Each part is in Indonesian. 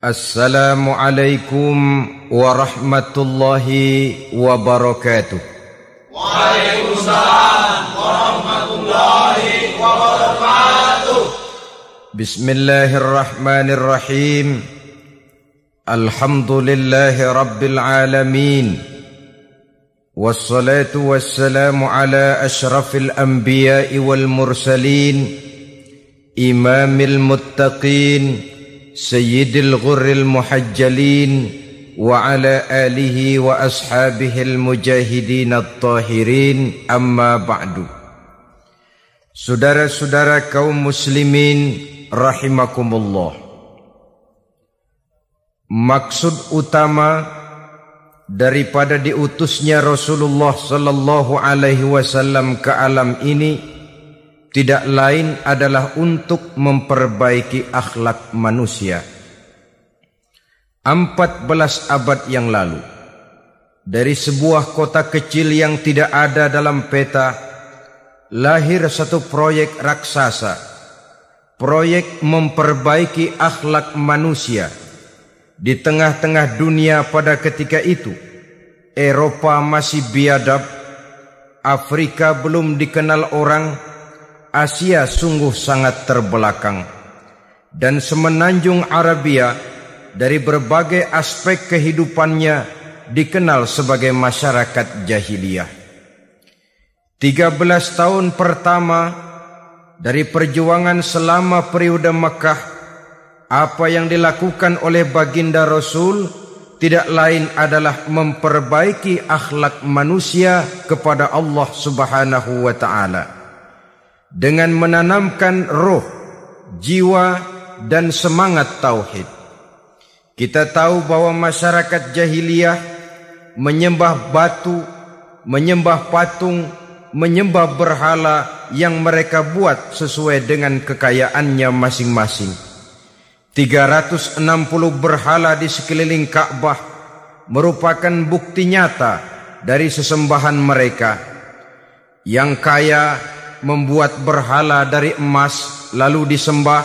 Assalamualaikum warahmatullahi wabarakatuh. Waalaikumsalam warahmatullahi wabarakatuh. Bismillahirrahmanirrahim. Alhamdulillahi rabbil alamin. Wassalatu wassalamu ala ashrafil anbiya'i wal mursalin, imamil muttaqin, sayyidil ghurril muhajjalin, wa ala alihi wa ashabihil mujahidin at-tahirin, amma ba'du. Saudara-saudara kaum muslimin rahimakumullah. Maksud utama daripada diutusnya Rasulullah sallallahu alaihi wasallam ke alam ini tidak lain adalah untuk memperbaiki akhlak manusia. 14 abad yang lalu, dari sebuah kota kecil yang tidak ada dalam peta, lahir satu proyek raksasa, proyek memperbaiki akhlak manusia. Di tengah-tengah dunia pada ketika itu, Eropa masih biadab, Afrika belum dikenal orang, Asia sungguh sangat terbelakang, dan semenanjung Arabia dari berbagai aspek kehidupannya dikenal sebagai masyarakat jahiliyah. 13 tahun pertama dari perjuangan selama periode Mekah, apa yang dilakukan oleh baginda Rasul tidak lain adalah memperbaiki akhlak manusia kepada Allah Subhanahu wa ta'ala, dengan menanamkan roh, jiwa, dan semangat tauhid. Kita tahu bahwa masyarakat jahiliyah menyembah batu, menyembah patung, menyembah berhala yang mereka buat sesuai dengan kekayaannya masing-masing. 360 berhala di sekeliling Ka'bah merupakan bukti nyata dari sesembahan mereka. Yang kaya membuat berhala dari emas lalu disembah,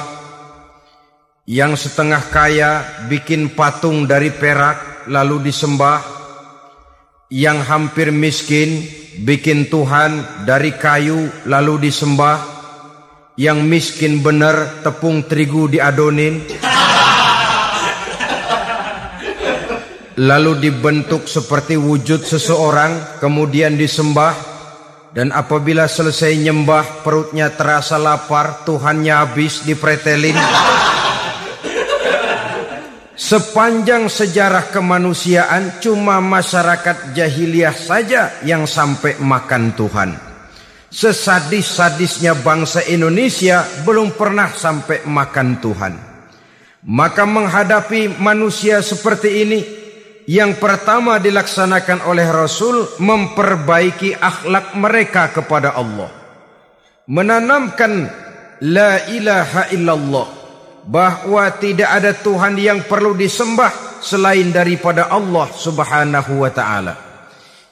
yang setengah kaya bikin patung dari perak lalu disembah, yang hampir miskin bikin Tuhan dari kayu lalu disembah, yang miskin benar tepung terigu diadonin lalu dibentuk seperti wujud seseorang kemudian disembah. Dan apabila selesai nyembah, perutnya terasa lapar, Tuhannya habis dipretelin. Sepanjang sejarah kemanusiaan, cuma masyarakat jahiliyah saja yang sampai makan Tuhan. Sesadis-sadisnya bangsa Indonesia belum pernah sampai makan Tuhan. Maka menghadapi manusia seperti ini, yang pertama dilaksanakan oleh Rasul memperbaiki akhlak mereka kepada Allah, menanamkan la ilaha illallah, bahwa tidak ada Tuhan yang perlu disembah selain daripada Allah Subhanahu wa ta'ala.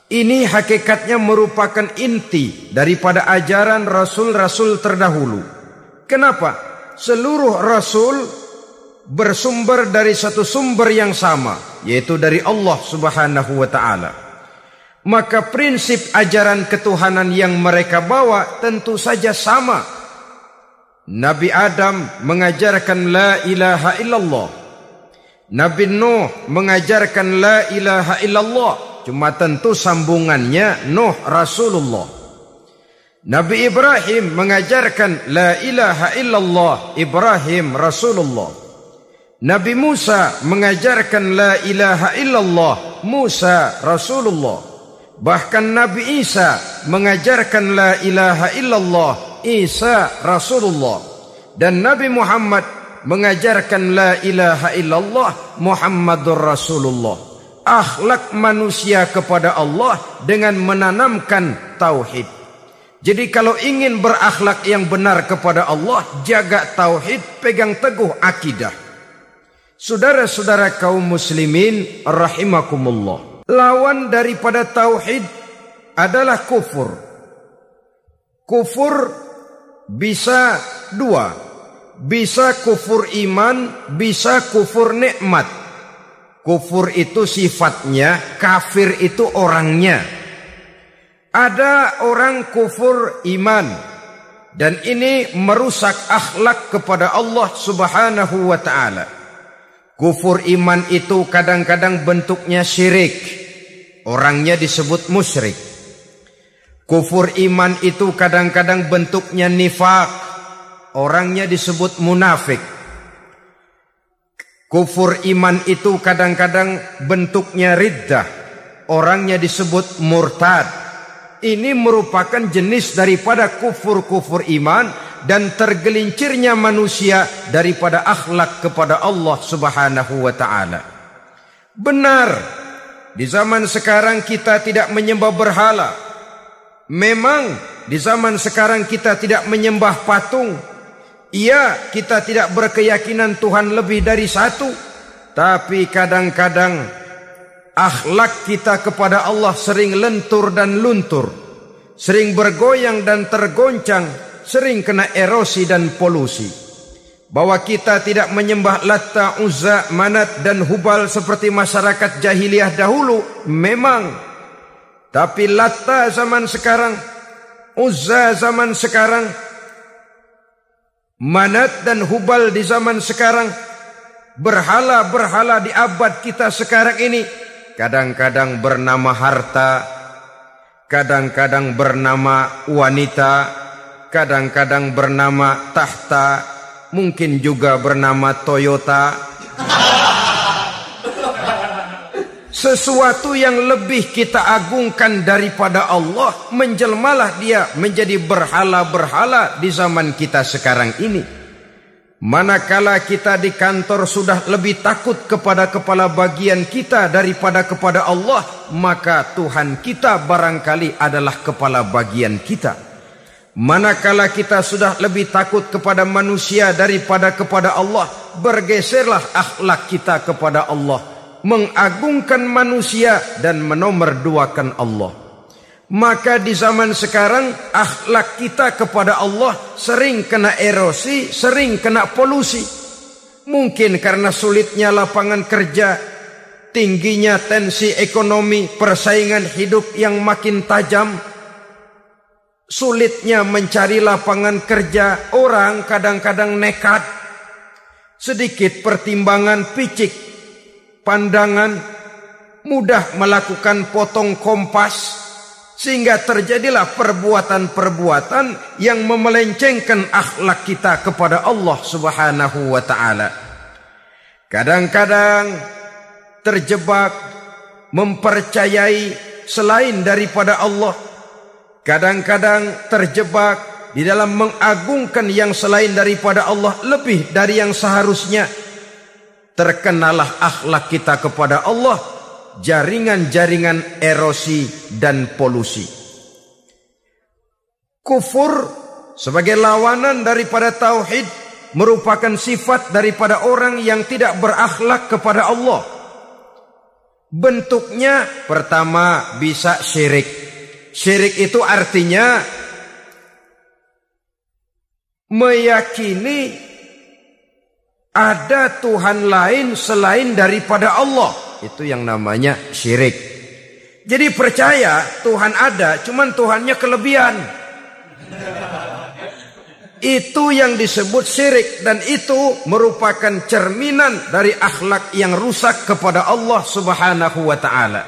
Ini hakikatnya merupakan inti daripada ajaran Rasul-Rasul terdahulu. Kenapa? Seluruh Rasul bersumber dari satu sumber yang sama, yaitu dari Allah Subhanahu wa ta'ala. Maka prinsip ajaran ketuhanan yang mereka bawa tentu saja sama. Nabi Adam mengajarkan la ilaha illallah, Nabi Nuh mengajarkan la ilaha illallah, cuma tentu sambungannya Nuh Rasulullah. Nabi Ibrahim mengajarkan la ilaha illallah, Ibrahim Rasulullah. Nabi Musa mengajarkan la ilaha illallah, Musa Rasulullah. Bahkan Nabi Isa mengajarkan la ilaha illallah, Isa Rasulullah. Dan Nabi Muhammad mengajarkan la ilaha illallah, Muhammadur Rasulullah. Akhlak manusia kepada Allah dengan menanamkan tauhid. Jadi kalau ingin berakhlak yang benar kepada Allah, jaga tauhid, pegang teguh akidah. Saudara-saudara kaum muslimin rahimakumullah, lawan daripada tauhid adalah kufur. Kufur bisa dua. bisa kufur iman, bisa kufur nikmat. Kufur itu sifatnya, kafir itu orangnya. Ada orang kufur iman, dan ini merusak akhlak kepada Allah Subhanahu wa ta'ala. Kufur iman itu kadang-kadang bentuknya syirik, orangnya disebut musyrik. Kufur iman itu kadang-kadang bentuknya nifak, orangnya disebut munafik. Kufur iman itu kadang-kadang bentuknya riddah, orangnya disebut murtad. Ini merupakan jenis daripada kufur-kufur iman dan tergelincirnya manusia daripada akhlak kepada Allah Subhanahu wa ta'ala. Benar, di zaman sekarang kita tidak menyembah berhala. Memang di zaman sekarang kita tidak menyembah patung. Iya, kita tidak berkeyakinan Tuhan lebih dari satu. Tapi kadang-kadang akhlak kita kepada Allah sering lentur dan luntur, sering bergoyang dan tergoncang, sering kena erosi dan polusi. Bahwa kita tidak menyembah Latta, Uzza, Manat dan Hubal seperti masyarakat jahiliyah dahulu, memang. Tapi Latta zaman sekarang, Uzza zaman sekarang, Manat dan Hubal di zaman sekarang, berhala-berhala di abad kita sekarang ini, kadang-kadang bernama harta, kadang-kadang bernama wanita, kadang-kadang bernama tahta, mungkin juga bernama Toyota. Sesuatu yang lebih kita agungkan daripada Allah, menjelmalah dia menjadi berhala-berhala di zaman kita sekarang ini. Manakala kita di kantor sudah lebih takut kepada kepala bagian kita daripada kepada Allah, maka Tuhan kita barangkali adalah kepala bagian kita. Manakala kita sudah lebih takut kepada manusia daripada kepada Allah, bergeserlah akhlak kita kepada Allah, mengagungkan manusia dan menomorduakan Allah. Maka di zaman sekarang akhlak kita kepada Allah sering kena erosi, sering kena polusi. Mungkin karena sulitnya lapangan kerja, tingginya tensi ekonomi, persaingan hidup yang makin tajam, sulitnya mencari lapangan kerja, orang kadang-kadang nekat. Sedikit pertimbangan, picik pandangan, mudah melakukan potong kompas, sehingga terjadilah perbuatan-perbuatan yang memelencengkan akhlak kita kepada Allah Subhanahu wa ta'ala. Kadang-kadang terjebak mempercayai selain daripada Allah. Kadang-kadang terjebak di dalam mengagungkan yang selain daripada Allah lebih dari yang seharusnya. Terkenalah akhlak kita kepada Allah jaringan-jaringan erosi dan polusi. Kufur sebagai lawanan daripada tauhid merupakan sifat daripada orang yang tidak berakhlak kepada Allah. Bentuknya pertama bisa syirik. Syirik itu artinya meyakini ada Tuhan lain selain daripada Allah. Itu yang namanya syirik. Jadi percaya Tuhan ada, cuman Tuhannya kelebihan. Itu yang disebut syirik, dan itu merupakan cerminan dari akhlak yang rusak kepada Allah Subhanahu wa ta'ala.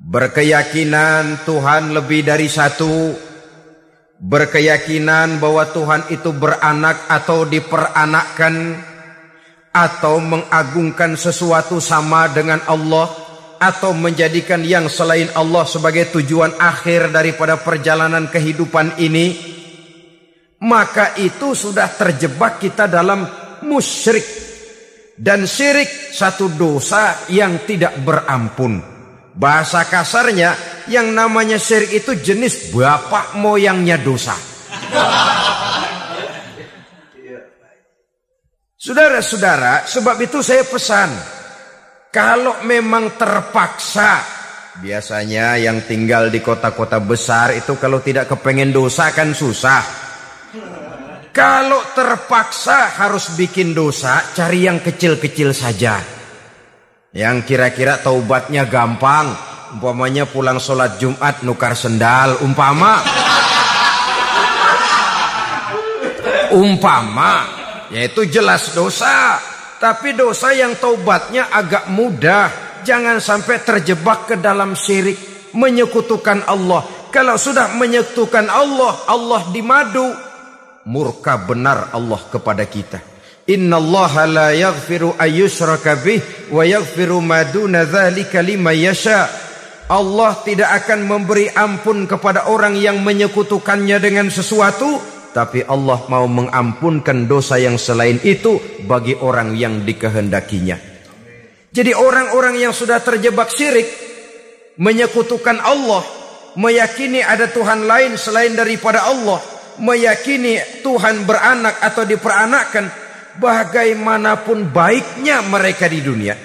Berkeyakinan Tuhan lebih dari satu, berkeyakinan bahwa Tuhan itu beranak atau diperanakkan, atau mengagungkan sesuatu sama dengan Allah, atau menjadikan yang selain Allah sebagai tujuan akhir daripada perjalanan kehidupan ini, maka itu sudah terjebak kita dalam musyrik. Dan syirik satu dosa yang tidak berampun. Bahasa kasarnya, yang namanya syirik itu jenis bapak moyangnya dosa. Saudara-saudara, sebab itu saya pesan, kalau memang terpaksa, biasanya yang tinggal di kota-kota besar itu kalau tidak kepengen dosa kan susah. Kalau terpaksa harus bikin dosa, cari yang kecil-kecil saja. Yang kira-kira taubatnya gampang. Umpamanya pulang sholat Jumat nukar sendal. Umpama. Yaitu jelas dosa. Tapi dosa yang taubatnya agak mudah. Jangan sampai terjebak ke dalam syirik. Menyekutukan Allah. Kalau sudah menyekutukan Allah, Allah dimadu. Murka benar Allah kepada kita. Innallaha la yaghfiru ayyushraka bih wa yaghfiru ma duna dzalika liman yasha. Allah tidak akan memberi ampun kepada orang yang menyekutukannya dengan sesuatu, tapi Allah mau mengampunkan dosa yang selain itu bagi orang yang dikehendakinya. Jadi orang-orang yang sudah terjebak syirik, menyekutukan Allah, meyakini ada Tuhan lain selain daripada Allah, meyakini Tuhan beranak atau diperanakkan, bagaimanapun baiknya mereka di dunia,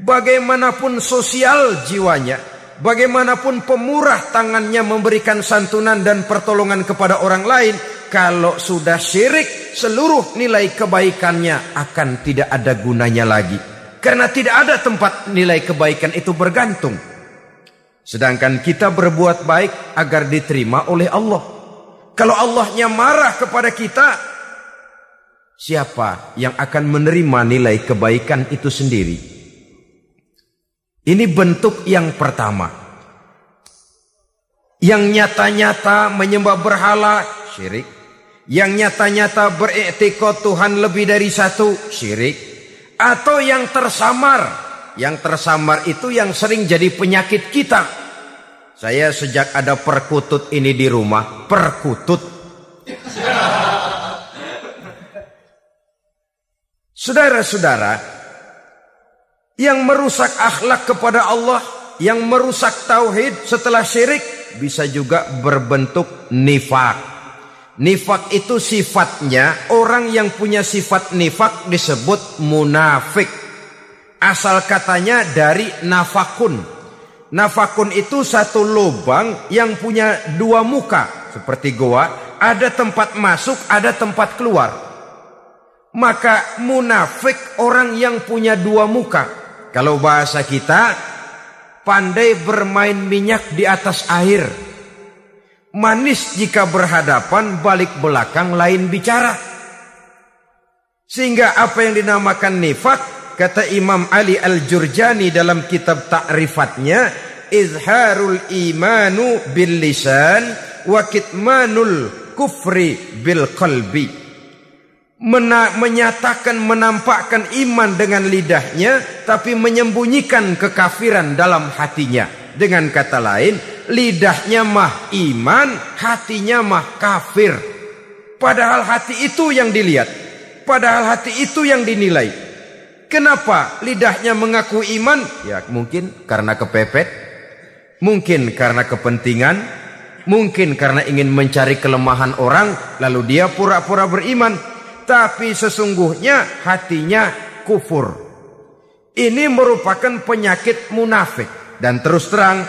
bagaimanapun sosial jiwanya, bagaimanapun pemurah tangannya memberikan santunan dan pertolongan kepada orang lain, kalau sudah syirik, seluruh nilai kebaikannya akan tidak ada gunanya lagi. Karena tidak ada tempat nilai kebaikan itu bergantung. Sedangkan kita berbuat baik agar diterima oleh Allah. Kalau Allahnya marah kepada kita, siapa yang akan menerima nilai kebaikan itu sendiri? Ini bentuk yang pertama. Yang nyata-nyata menyembah berhala, syirik. Yang nyata-nyata beriktikad Tuhan lebih dari satu, syirik. Atau yang tersamar. Yang tersamar itu yang sering jadi penyakit kita. Saya sejak ada perkutut ini di rumah, perkutut. Saudara-saudara, yang merusak akhlak kepada Allah, yang merusak tauhid setelah syirik, bisa juga berbentuk nifak. Nifak itu sifatnya, orang yang punya sifat nifak disebut munafik. Asal katanya dari nafakun. Nafakun itu satu lubang yang punya dua muka. Seperti goa, ada tempat masuk, ada tempat keluar. Maka munafik orang yang punya dua muka. Kalau bahasa kita, pandai bermain minyak di atas air. Manis jika berhadapan, balik belakang lain bicara. Sehingga apa yang dinamakan nifak, kata Imam Ali Al-Jurjani dalam kitab ta'rifatnya, izharul imanu bil lisan wa kitmanul kufri bil qalbi. Menyatakan, menampakkan iman dengan lidahnya, tapi menyembunyikan kekafiran dalam hatinya. Dengan kata lain, lidahnya mah iman, hatinya mah kafir. Padahal hati itu yang dilihat, padahal hati itu yang dinilai. Kenapa lidahnya mengaku iman? Ya mungkin karena kepepet, mungkin karena kepentingan, mungkin karena ingin mencari kelemahan orang, lalu dia pura-pura beriman. Tapi sesungguhnya hatinya kufur. Ini merupakan penyakit munafik. Dan terus terang,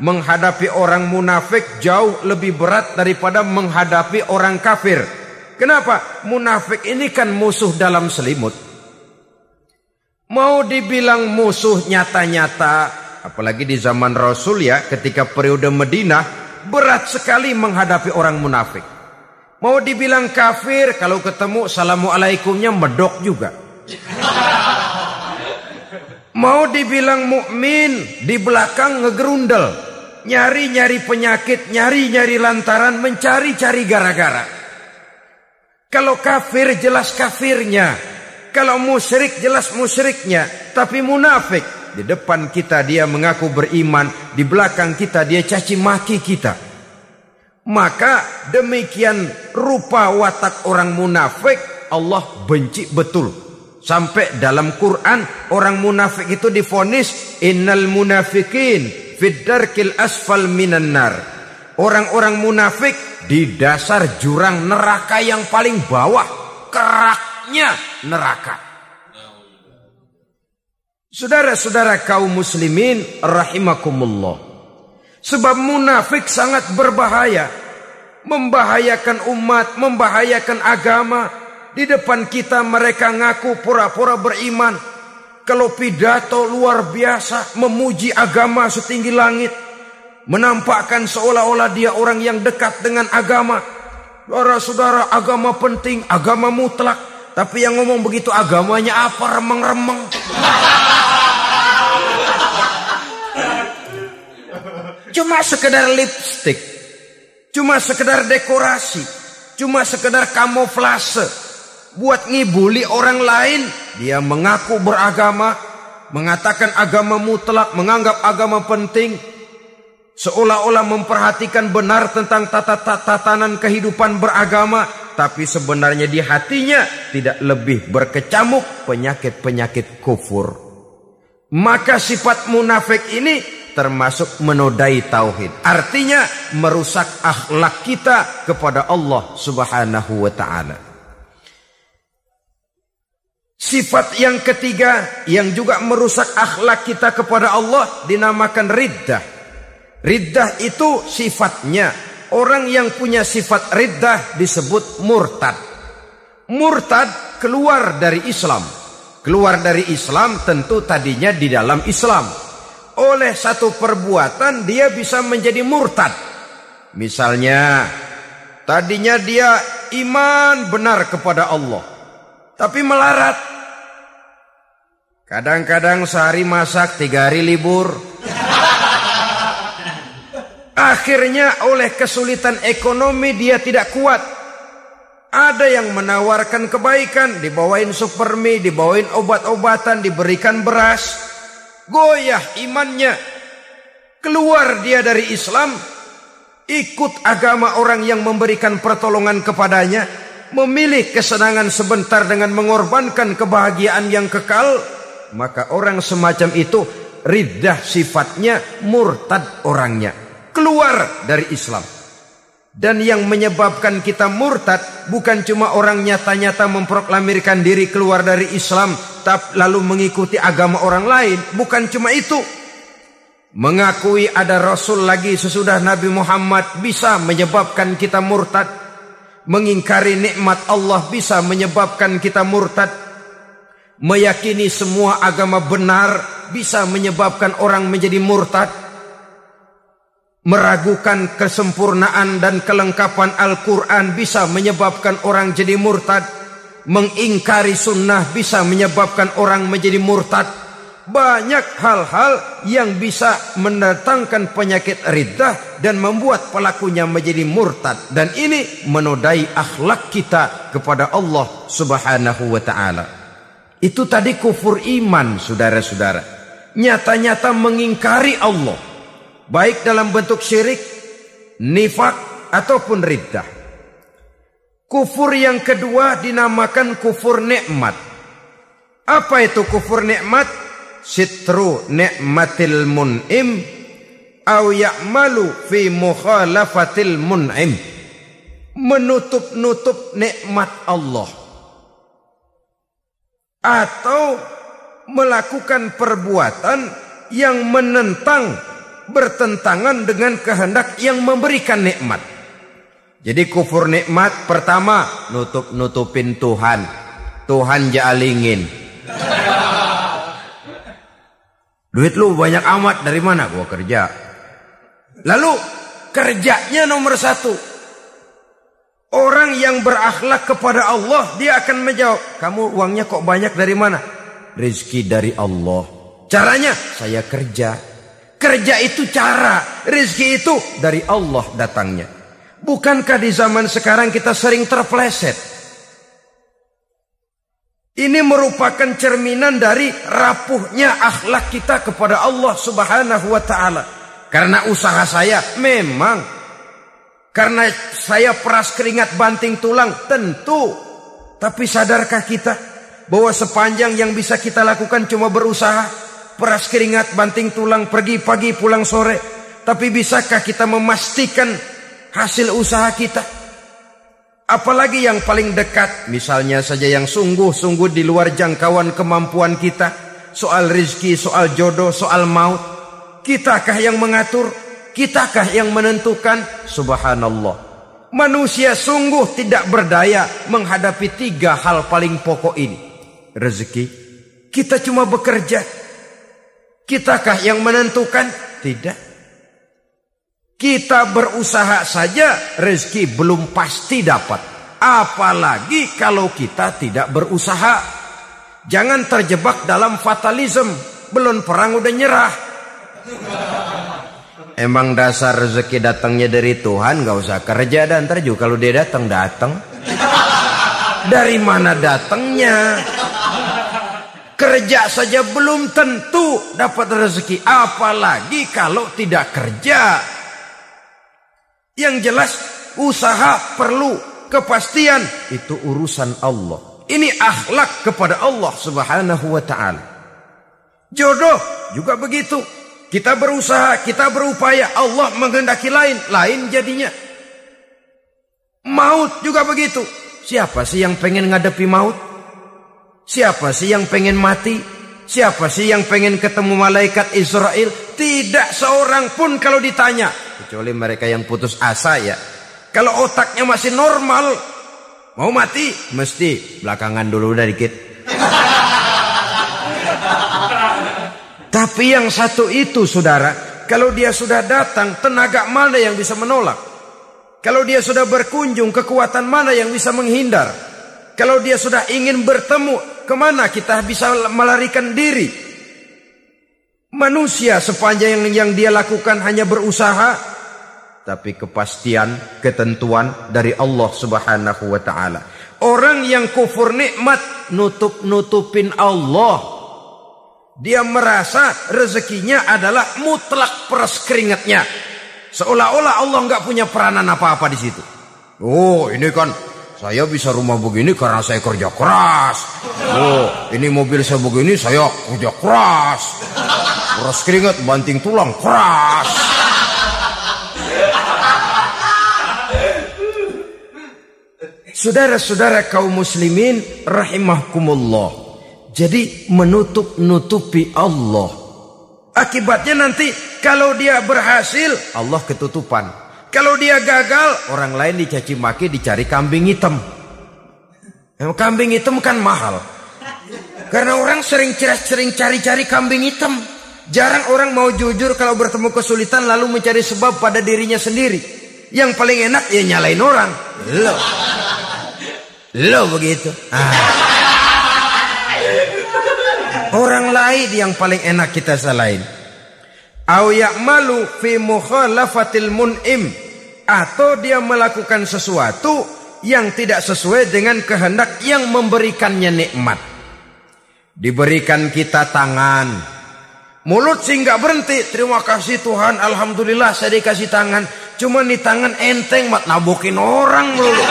menghadapi orang munafik jauh lebih berat daripada menghadapi orang kafir. Kenapa? Munafik ini kan musuh dalam selimut. Mau dibilang musuh nyata-nyata, apalagi di zaman Rasul ya, ketika periode Madinah, berat sekali menghadapi orang munafik. Mau dibilang kafir, kalau ketemu assalamualaikumnya medok juga. Mau dibilang mukmin, di belakang ngegerundel, nyari-nyari penyakit, nyari-nyari lantaran, mencari-cari gara-gara. Kalau kafir jelas kafirnya, kalau musyrik jelas musyriknya. Tapi munafik, di depan kita dia mengaku beriman, di belakang kita dia caci maki kita. Maka demikian rupa watak orang munafik, Allah benci betul. Sampai dalam Quran orang munafik itu divonis innal munafikin fid darkil asfal minan nar. Orang-orang munafik di dasar jurang neraka yang paling bawah, keraknya neraka. Saudara-saudara kaum muslimin rahimakumullah. Sebab munafik sangat berbahaya. membahayakan umat, membahayakan agama. Di depan kita mereka ngaku pura-pura beriman. Kalau pidato luar biasa, memuji agama setinggi langit, menampakkan seolah-olah dia orang yang dekat dengan agama. Saudara-saudara, agama penting, agama mutlak. Tapi yang ngomong begitu agamanya apa? Remeng-remeng. Cuma sekedar lipstik, cuma sekedar dekorasi, cuma sekedar kamuflase, buat ngibuli orang lain. Dia mengaku beragama, mengatakan agama mutlak, menganggap agama penting, seolah-olah memperhatikan benar tentang tatanan kehidupan beragama, tapi sebenarnya di hatinya tidak lebih berkecamuk penyakit-penyakit kufur. Maka sifat munafik ini termasuk menodai tauhid. Artinya merusak akhlak kita kepada Allah Subhanahu wa ta'ala. Sifat yang ketiga yang juga merusak akhlak kita kepada Allah dinamakan riddah. Riddah itu sifatnya, orang yang punya sifat riddah disebut murtad. Murtad keluar dari Islam. Keluar dari Islam tentu tadinya di dalam Islam. Oleh satu perbuatan dia bisa menjadi murtad. Misalnya tadinya dia iman benar kepada Allah, tapi melarat. Kadang-kadang sehari masak, 3 hari libur. Akhirnya oleh kesulitan ekonomi dia tidak kuat. Ada yang menawarkan kebaikan, dibawain supermi, dibawain obat-obatan, diberikan beras. Goyah imannya, keluar dia dari Islam, ikut agama orang yang memberikan pertolongan kepadanya, memilih kesenangan sebentar dengan mengorbankan kebahagiaan yang kekal. Maka orang semacam itu riddah sifatnya, murtad orangnya, keluar dari Islam. Dan yang menyebabkan kita murtad bukan cuma orang nyata-nyata memproklamirkan diri keluar dari Islam lalu mengikuti agama orang lain. Bukan cuma itu. Mengakui ada Rasul lagi sesudah Nabi Muhammad bisa menyebabkan kita murtad. Mengingkari nikmat Allah bisa menyebabkan kita murtad. Meyakini semua agama benar bisa menyebabkan orang menjadi murtad. Meragukan kesempurnaan dan kelengkapan Al-Quran bisa menyebabkan orang jadi murtad. Mengingkari sunnah bisa menyebabkan orang menjadi murtad. Banyak hal-hal yang bisa mendatangkan penyakit riddah dan membuat pelakunya menjadi murtad. Dan ini menodai akhlak kita kepada Allah Subhanahu wa ta'ala. Itu tadi kufur iman, saudara-saudara. Nyata-nyata mengingkari Allah, baik dalam bentuk syirik, nifak, ataupun riddah. Kufur yang kedua dinamakan kufur nikmat. Apa itu kufur nikmat? Sitru nikmatil mun'im au ya'malu fi mukhalafatil mun'im. Menutup-nutup nikmat Allah, atau melakukan perbuatan yang menentang, bertentangan dengan kehendak yang memberikan nikmat. Jadi kufur nikmat pertama, nutup-nutupin Tuhan. Tuhan jalingin. Duit lu banyak amat, dari mana? Gua kerja. Lalu kerjanya nomor 1. Orang yang berakhlak kepada Allah, dia akan menjawab, kamu uangnya kok banyak, dari mana? Rezeki dari Allah. Caranya, saya kerja. Kerja itu cara, rezeki itu dari Allah datangnya. Bukankah di zaman sekarang kita sering terpleset? Ini merupakan cerminan dari rapuhnya akhlak kita kepada Allah Subhanahu wa ta'ala. Karena usaha saya memang, karena saya peras keringat banting tulang, tentu. Tapi sadarkah kita bahwa sepanjang yang bisa kita lakukan cuma berusaha, peras keringat, banting tulang, pergi pagi pulang sore. Tapi bisakah kita memastikan hasil usaha kita? Apalagi yang paling dekat, misalnya saja yang sungguh-sungguh di luar jangkauan kemampuan kita. Soal rezeki, soal jodoh, soal maut. Kitakah yang mengatur? Kitakah yang menentukan? Subhanallah. Manusia sungguh tidak berdaya menghadapi 3 hal paling pokok ini. Rezeki, kita cuma bekerja. Kitakah yang menentukan? Tidak. Kita berusaha saja, rezeki belum pasti dapat. Apalagi kalau kita tidak berusaha. Jangan terjebak dalam fatalisme. Belum perang udah nyerah. Emang dasar rezeki datangnya dari Tuhan, gak usah kerja. Dan ntar juga kalau dia datang. Dari mana datangnya? Kerja saja belum tentu dapat rezeki. Apalagi kalau tidak kerja. Yang jelas usaha perlu kepastian. Itu urusan Allah. Ini akhlak kepada Allah subhanahu wa ta'ala. Jodoh juga begitu. Kita berusaha, kita berupaya. Allah menghendaki lain jadinya. Maut juga begitu. Siapa sih yang pengen ngadepi maut? Siapa sih yang pengen mati? Siapa sih yang pengen ketemu malaikat Israel? Tidak seorang pun kalau ditanya. Kecuali mereka yang putus asa ya. Kalau otaknya masih normal, mau mati, mesti belakangan dulu udah dikit. Tapi yang satu itu saudara, kalau dia sudah datang, tenaga mana yang bisa menolak? Kalau dia sudah berkunjung, kekuatan mana yang bisa menghindar? Kalau dia sudah ingin bertemu, kemana kita bisa melarikan diri? Manusia sepanjang yang dia lakukan hanya berusaha, tapi kepastian, ketentuan dari Allah subhanahu wa ta'ala. Orang yang kufur nikmat, nutup-nutupin Allah. Dia merasa rezekinya adalah mutlak peras keringatnya. Seolah-olah Allah nggak punya peranan apa-apa di situ. Oh, ini kan saya bisa rumah begini karena saya kerja keras. Oh, ini mobil saya begini saya kerja keras. Peras keringat, banting tulang, keras. Saudara-saudara kaum muslimin rahimahkumullah. Jadi menutup-nutupi Allah. Akibatnya nanti kalau dia berhasil, Allah ketutupan. Kalau dia gagal, orang lain dicaci maki, dicari kambing hitam. Kambing hitam kan mahal. Karena orang sering cari-cari kambing hitam. Jarang orang mau jujur kalau bertemu kesulitan lalu mencari sebab pada dirinya sendiri. Yang paling enak ya nyalain orang. Lo begitu. Orang lain yang paling enak kita salahin. Au ya'malu fi mukhalafatil mun'im, atau dia melakukan sesuatu yang tidak sesuai dengan kehendak yang memberikannya nikmat. Diberikan kita tangan, mulut sih nggak berhenti. Terima kasih Tuhan, alhamdulillah saya dikasih tangan. Cuma nih tangan enteng mat nabokin orang melulu.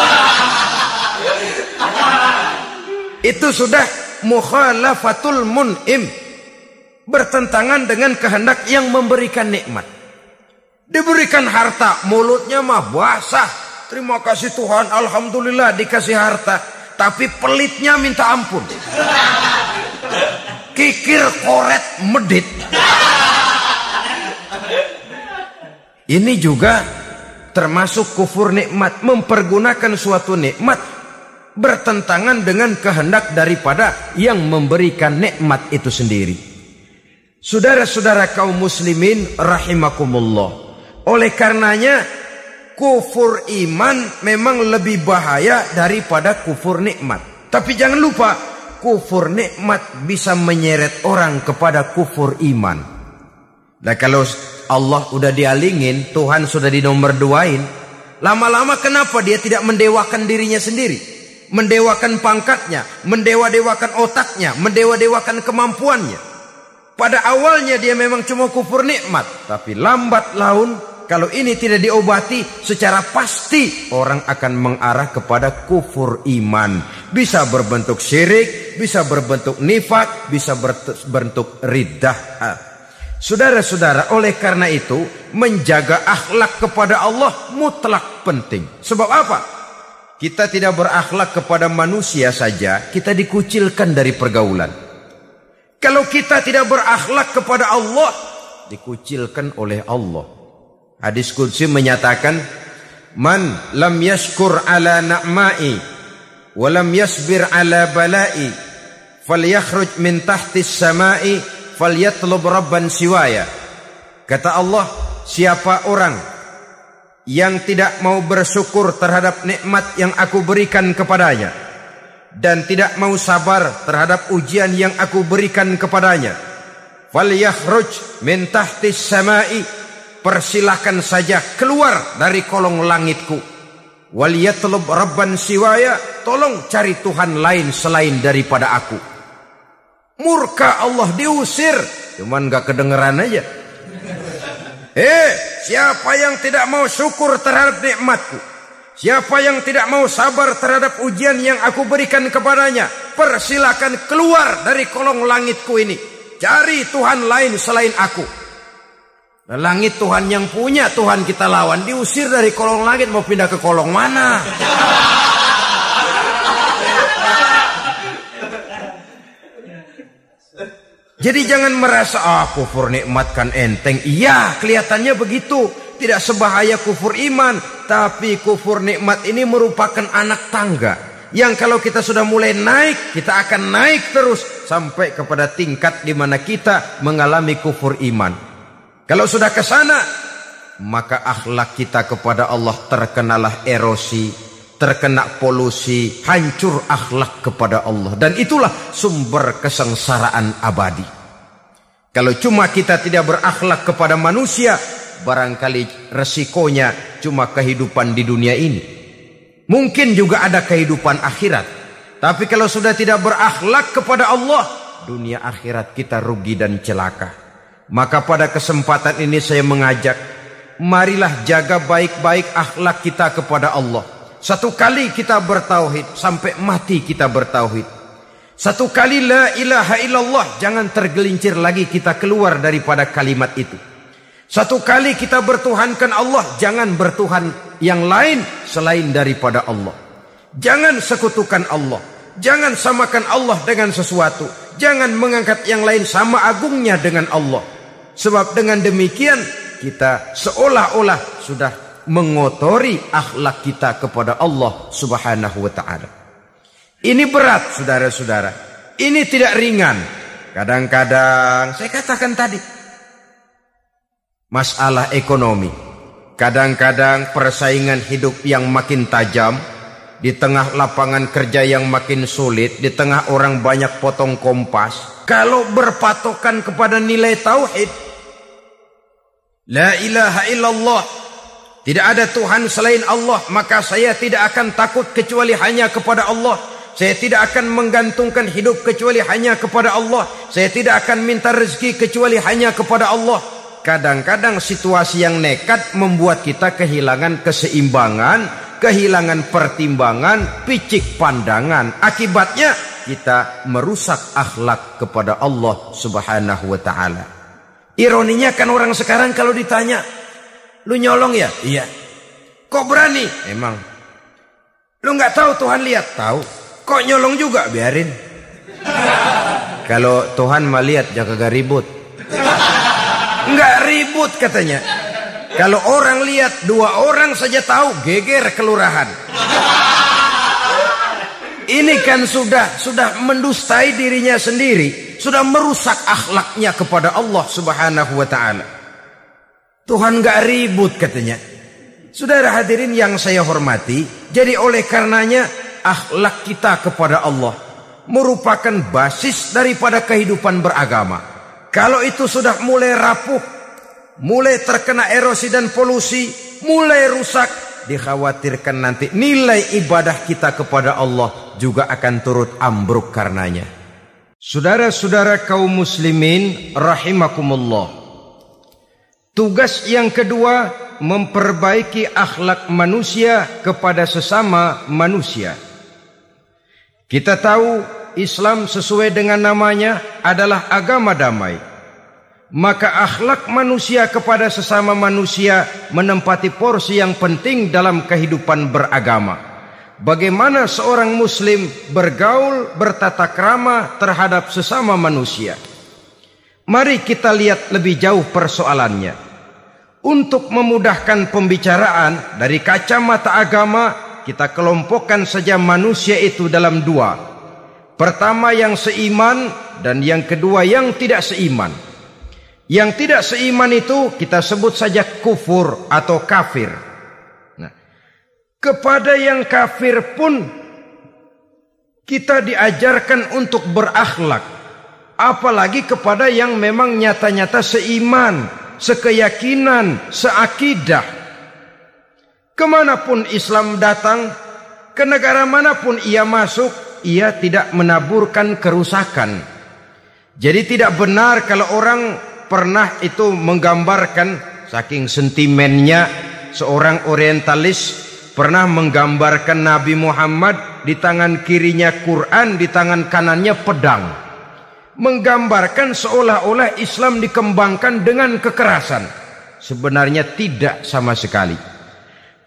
Itu sudah mukhalafatul mun'im, bertentangan dengan kehendak yang memberikan nikmat. Diberikan harta, mulutnya mah basah. Terima kasih Tuhan, alhamdulillah dikasih harta. Tapi pelitnya minta ampun. Kikir koret medit. Ini juga termasuk kufur nikmat, mempergunakan suatu nikmat bertentangan dengan kehendak daripada yang memberikan nikmat itu sendiri. Saudara-saudara kaum muslimin rahimakumullah. Oleh karenanya kufur iman memang lebih bahaya daripada kufur nikmat. Tapi jangan lupa, kufur nikmat bisa menyeret orang kepada kufur iman. Nah kalau Allah udah dialingin, Tuhan sudah dinomor duain, lama-lama kenapa dia tidak mendewakan dirinya sendiri? Mendewakan pangkatnya, mendewa-dewakan otaknya, mendewa-dewakan kemampuannya. Pada awalnya dia memang cuma kufur nikmat, tapi lambat laun kalau ini tidak diobati secara pasti orang akan mengarah kepada kufur iman. Bisa berbentuk syirik, bisa berbentuk nifak, bisa berbentuk riddah. Saudara-saudara, oleh karena itu menjaga akhlak kepada Allah mutlak penting. Sebab apa? Kita tidak berakhlak kepada manusia saja, kita dikucilkan dari pergaulan. Kalau kita tidak berakhlak kepada Allah, dikucilkan oleh Allah. Hadis qudsi menyatakan, Man lam yashkur ala na'mai wa lam yasbir ala balai falyakhruj min tahtis samai falyatlub rabban siwaya. Kata Allah, siapa orang yang tidak mau bersyukur terhadap nikmat yang aku berikan kepadanya dan tidak mau sabar terhadap ujian yang aku berikan kepadanya, falyakhruj min tahtis samai, persilahkan saja keluar dari kolong langitku, waliyatlub rabban siwaya, tolong cari Tuhan lain selain daripada aku. Murka Allah, diusir, cuman gak kedengeran aja. Siapa yang tidak mau syukur terhadap nikmatku, siapa yang tidak mau sabar terhadap ujian yang aku berikan kepadanya, persilakan keluar dari kolong langitku ini, cari Tuhan lain selain aku. Nah, langit Tuhan yang punya, Tuhan kita lawan, diusir dari kolong langit, mau pindah ke kolong mana? Jadi jangan merasa kufur nikmat kan enteng. Iya, kelihatannya begitu, tidak sebahaya kufur iman. Tapi kufur nikmat ini merupakan anak tangga yang kalau kita sudah mulai naik, kita akan naik terus sampai kepada tingkat di mana kita mengalami kufur iman. Kalau sudah ke sana, maka akhlak kita kepada Allah terkenalah erosi, terkena polusi, hancur akhlak kepada Allah, dan itulah sumber kesengsaraan abadi. Kalau cuma kita tidak berakhlak kepada manusia, barangkali resikonya cuma kehidupan di dunia ini. Mungkin juga ada kehidupan akhirat. Tapi kalau sudah tidak berakhlak kepada Allah, dunia akhirat kita rugi dan celaka. Maka pada kesempatan ini saya mengajak, marilah jaga baik-baik akhlak kita kepada Allah. Satu kali kita bertauhid, sampai mati kita bertauhid. Satu kali la ilaha illallah, jangan tergelincir lagi kita keluar daripada kalimat itu. Satu kali kita bertuhankan Allah, jangan bertuhan yang lain selain daripada Allah. Jangan sekutukan Allah, jangan samakan Allah dengan sesuatu, jangan mengangkat yang lain sama agungnya dengan Allah. Sebab dengan demikian kita seolah-olah sudah mengotori akhlak kita kepada Allah Subhanahu wa ta'ala. Ini berat, saudara-saudara. Ini tidak ringan. Kadang-kadang saya katakan tadi, masalah ekonomi. Kadang-kadang persaingan hidup yang makin tajam, di tengah lapangan kerja yang makin sulit, di tengah orang banyak potong kompas. Kalau berpatokan kepada nilai tauhid, la ilaha illallah, tidak ada Tuhan selain Allah, maka saya tidak akan takut kecuali hanya kepada Allah. Saya tidak akan menggantungkan hidup kecuali hanya kepada Allah. Saya tidak akan minta rezeki kecuali hanya kepada Allah. Kadang-kadang situasi yang nekat membuat kita kehilangan keseimbangan, kehilangan pertimbangan, picik pandangan. Akibatnya kita merusak akhlak kepada Allah Subhanahu wa ta'ala. Ironinya kan orang sekarang kalau ditanya, lu nyolong ya? Iya. Kok berani? Emang. Lu nggak tahu Tuhan lihat? Tahu. Kok nyolong juga? Biarin. Kalau Tuhan mah lihat, jangan gak ribut. Nggak ribut katanya. Kalau orang lihat, 2 orang saja tahu, geger kelurahan. Ini kan sudah mendustai dirinya sendiri, sudah merusak akhlaknya kepada Allah Subhanahu wa ta'ala. Tuhan nggak ribut katanya. Saudara hadirin yang saya hormati, jadi oleh karenanya akhlak kita kepada Allah merupakan basis daripada kehidupan beragama. Kalau itu sudah mulai rapuh, mulai terkena erosi dan polusi, mulai rusak, dikhawatirkan nanti nilai ibadah kita kepada Allah juga akan turut ambruk karenanya. Saudara-saudara kaum muslimin rahimakumullah, tugas yang kedua, memperbaiki akhlak manusia kepada sesama manusia. Kita tahu Islam sesuai dengan namanya adalah agama damai. Maka akhlak manusia kepada sesama manusia menempati porsi yang penting dalam kehidupan beragama. Bagaimana seorang muslim bergaul, bertata krama terhadap sesama manusia. Mari kita lihat lebih jauh persoalannya. Untuk memudahkan pembicaraan dari kacamata agama, kita kelompokkan saja manusia itu dalam dua. Pertama yang seiman dan yang kedua yang tidak seiman. Yang tidak seiman itu kita sebut saja kufur atau kafir. Nah, kepada yang kafir pun kita diajarkan untuk berakhlak. Apalagi kepada yang memang nyata-nyata seiman, sekeyakinan, seakidah. Kemanapun Islam datang, ke negara manapun ia masuk, ia tidak menaburkan kerusakan. Jadi tidak benar kalau orang pernah itu menggambarkan, saking sentimennya seorang orientalis pernah menggambarkan Nabi Muhammad di tangan kirinya Quran, di tangan kanannya pedang. Menggambarkan seolah-olah Islam dikembangkan dengan kekerasan. Sebenarnya tidak sama sekali.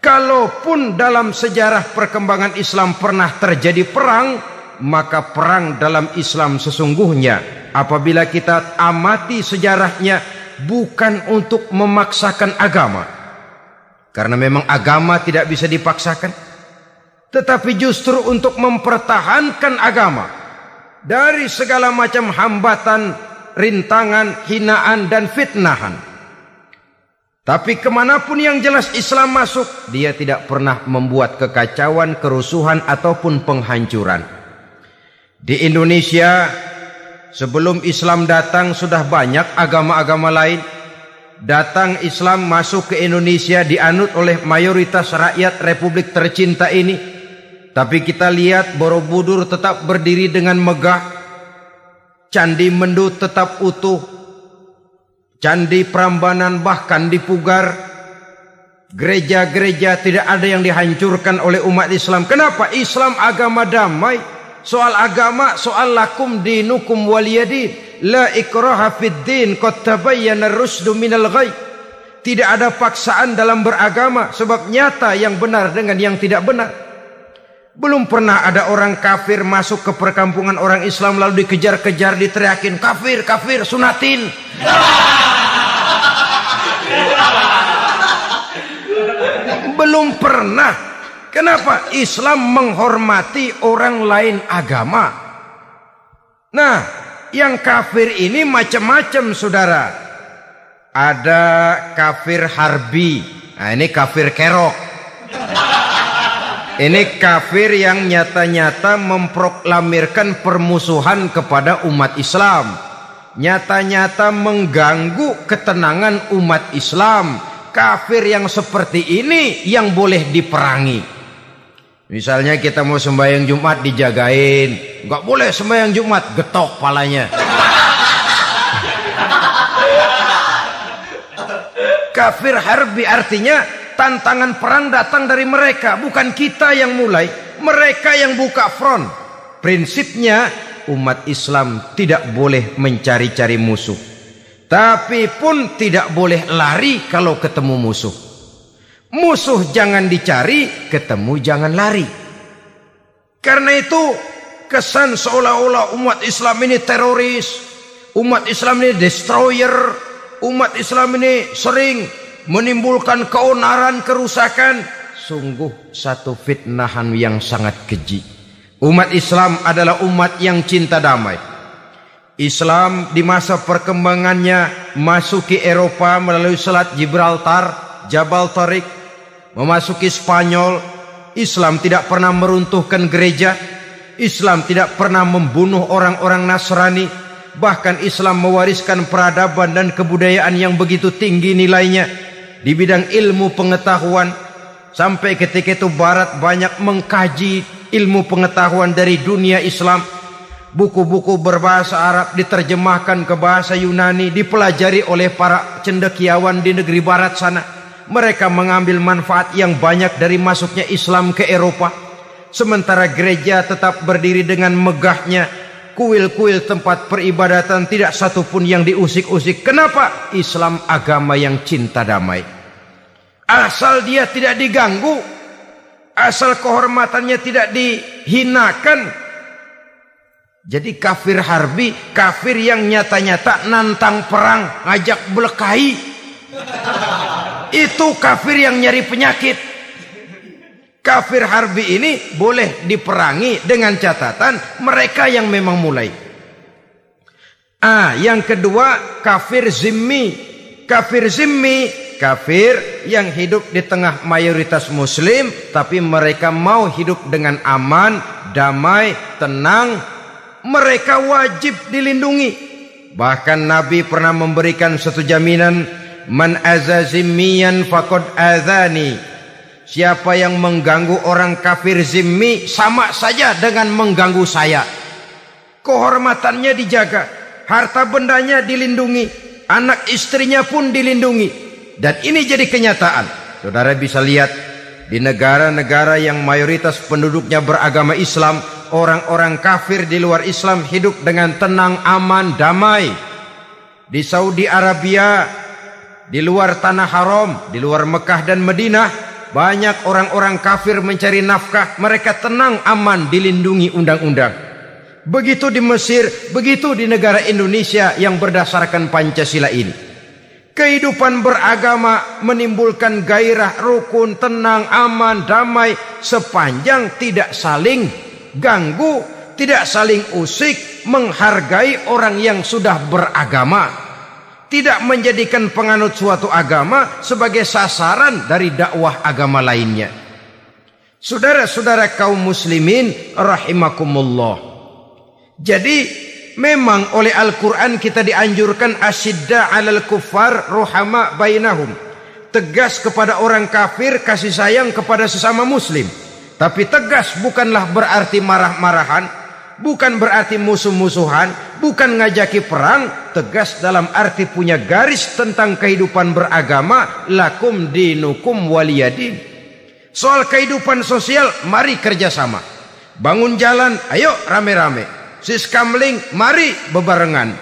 Kalaupun dalam sejarah perkembangan Islam pernah terjadi perang, maka perang dalam Islam sesungguhnya, apabila kita amati sejarahnya, bukan untuk memaksakan agama. Karena memang agama tidak bisa dipaksakan. Tetapi justru untuk mempertahankan agama dari segala macam hambatan, rintangan, hinaan, dan fitnahan. Tapi kemanapun yang jelas Islam masuk, dia tidak pernah membuat kekacauan, kerusuhan, ataupun penghancuran. Di Indonesia, sebelum Islam datang, sudah banyak agama-agama lain. Datang Islam masuk ke Indonesia, dianut oleh mayoritas rakyat Republik tercinta ini. Tapi kita lihat Borobudur tetap berdiri dengan megah, Candi Mendut tetap utuh, Candi Prambanan bahkan dipugar, gereja-gereja tidak ada yang dihancurkan oleh umat Islam. Kenapa? Islam agama damai. Soal agama, soal lakum dinukum waliyadin, la ikraha fid din, qad tabayyana ar-rusdu minal ghayy. Tidak ada paksaan dalam beragama, sebab nyata yang benar dengan yang tidak benar. Belum pernah ada orang kafir masuk ke perkampungan orang Islam lalu dikejar-kejar, diteriakin kafir, kafir, sunatin. Belum pernah. Kenapa? Islam menghormati orang lain agama. Nah, yang kafir ini macam-macam, saudara. Ada kafir harbi. Nah, ini kafir kerok. Ini kafir yang nyata-nyata memproklamirkan permusuhan kepada umat Islam. Nyata-nyata mengganggu ketenangan umat Islam. Kafir yang seperti ini yang boleh diperangi. Misalnya kita mau sembahyang Jumat dijagain. Nggak boleh sembahyang Jumat, getok palanya. Kafir harbi artinya tantangan perang datang dari mereka, bukan kita yang mulai. Mereka yang buka front. Prinsipnya umat Islam tidak boleh mencari-cari musuh, tapi pun tidak boleh lari kalau ketemu musuh. Musuh jangan dicari, ketemu jangan lari. Karena itu kesan seolah-olah umat Islam ini teroris, umat Islam ini destroyer, umat Islam ini sering menimbulkan keonaran, kerusakan. Sungguh satu fitnahan yang sangat keji. Umat Islam adalah umat yang cinta damai. Islam di masa perkembangannya masuki Eropa melalui Selat Gibraltar, Jabal Tariq, memasuki Spanyol. Islam tidak pernah meruntuhkan gereja. Islam tidak pernah membunuh orang-orang Nasrani. Bahkan Islam mewariskan peradaban dan kebudayaan yang begitu tinggi nilainya di bidang ilmu pengetahuan. Sampai ketika itu Barat banyak mengkaji ilmu pengetahuan dari dunia Islam. Buku-buku berbahasa Arab diterjemahkan ke bahasa Yunani, dipelajari oleh para cendekiawan di negeri Barat sana. Mereka mengambil manfaat yang banyak dari masuknya Islam ke Eropa. Sementara gereja tetap berdiri dengan megahnya. Kuil-kuil tempat peribadatan tidak satupun yang diusik-usik. Kenapa? Islam agama yang cinta damai. Asal dia tidak diganggu, asal kehormatannya tidak dihinakan. Jadi kafir harbi, kafir yang nyata-nyata nantang perang, ngajak berkelahi. Itu kafir yang nyari penyakit. Kafir harbi ini boleh diperangi dengan catatan mereka yang memang mulai. Yang kedua kafir zimmi. Kafir zimmi, kafir yang hidup di tengah mayoritas muslim, tapi mereka mau hidup dengan aman, damai, tenang. Mereka wajib dilindungi. Bahkan Nabi pernah memberikan satu jaminan, man aza zimmiyan faqad azani. Siapa yang mengganggu orang kafir zimmi sama saja dengan mengganggu saya. Kehormatannya dijaga, harta bendanya dilindungi, anak istrinya pun dilindungi. Dan ini jadi kenyataan. Saudara bisa lihat di negara-negara yang mayoritas penduduknya beragama Islam, orang-orang kafir di luar Islam hidup dengan tenang, aman, damai. Di Saudi Arabia, di luar tanah haram, di luar Mekah dan Madinah, banyak orang-orang kafir mencari nafkah. Mereka tenang, aman, dilindungi undang-undang. Begitu di Mesir, begitu di negara Indonesia yang berdasarkan Pancasila ini. Kehidupan beragama menimbulkan gairah, rukun, tenang, aman, damai, sepanjang tidak saling ganggu, tidak saling usik, menghargai orang yang sudah beragama. Tidak menjadikan penganut suatu agama sebagai sasaran dari dakwah agama lainnya. Saudara-saudara kaum muslimin rahimakumullah. Jadi memang oleh Al-Quran kita dianjurkan asyidda 'alal kuffar ruhama bainahum. Tegas kepada orang kafir, kasih sayang kepada sesama muslim. Tapi tegas bukanlah berarti marah-marahan, bukan berarti musuh-musuhan, bukan ngajaki perang. Tegas dalam arti punya garis tentang kehidupan beragama, lakum dinukum waliyadin. Soal kehidupan sosial, mari kerjasama. Bangun jalan, ayo rame-rame. Siskamling, mari bebarengan.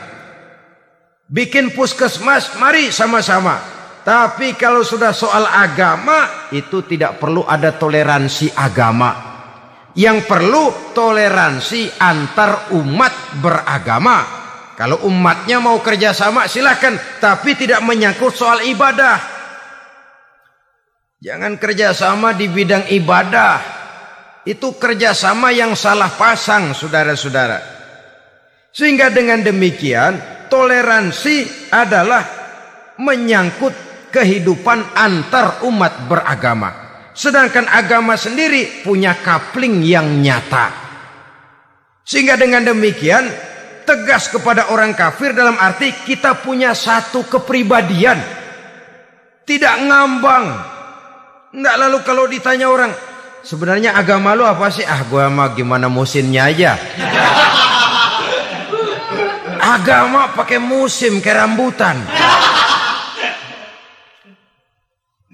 Bikin puskesmas, mari sama-sama. Tapi kalau sudah soal agama, itu tidak perlu ada toleransi agama. Yang perlu toleransi antar umat beragama. Kalau umatnya mau kerjasama silakan, tapi tidak menyangkut soal ibadah. Jangan kerjasama di bidang ibadah. Itu kerjasama yang salah pasang, saudara-saudara. Sehingga dengan demikian toleransi adalah menyangkut kehidupan antar umat beragama. Sedangkan agama sendiri punya kapling yang nyata. Sehingga dengan demikian tegas kepada orang kafir dalam arti kita punya satu kepribadian. Tidak ngambang. Enggak, lalu kalau ditanya orang, sebenarnya agama lu apa sih? Gua mah gimana musimnya aja. Agama pakai musim kayak rambutan.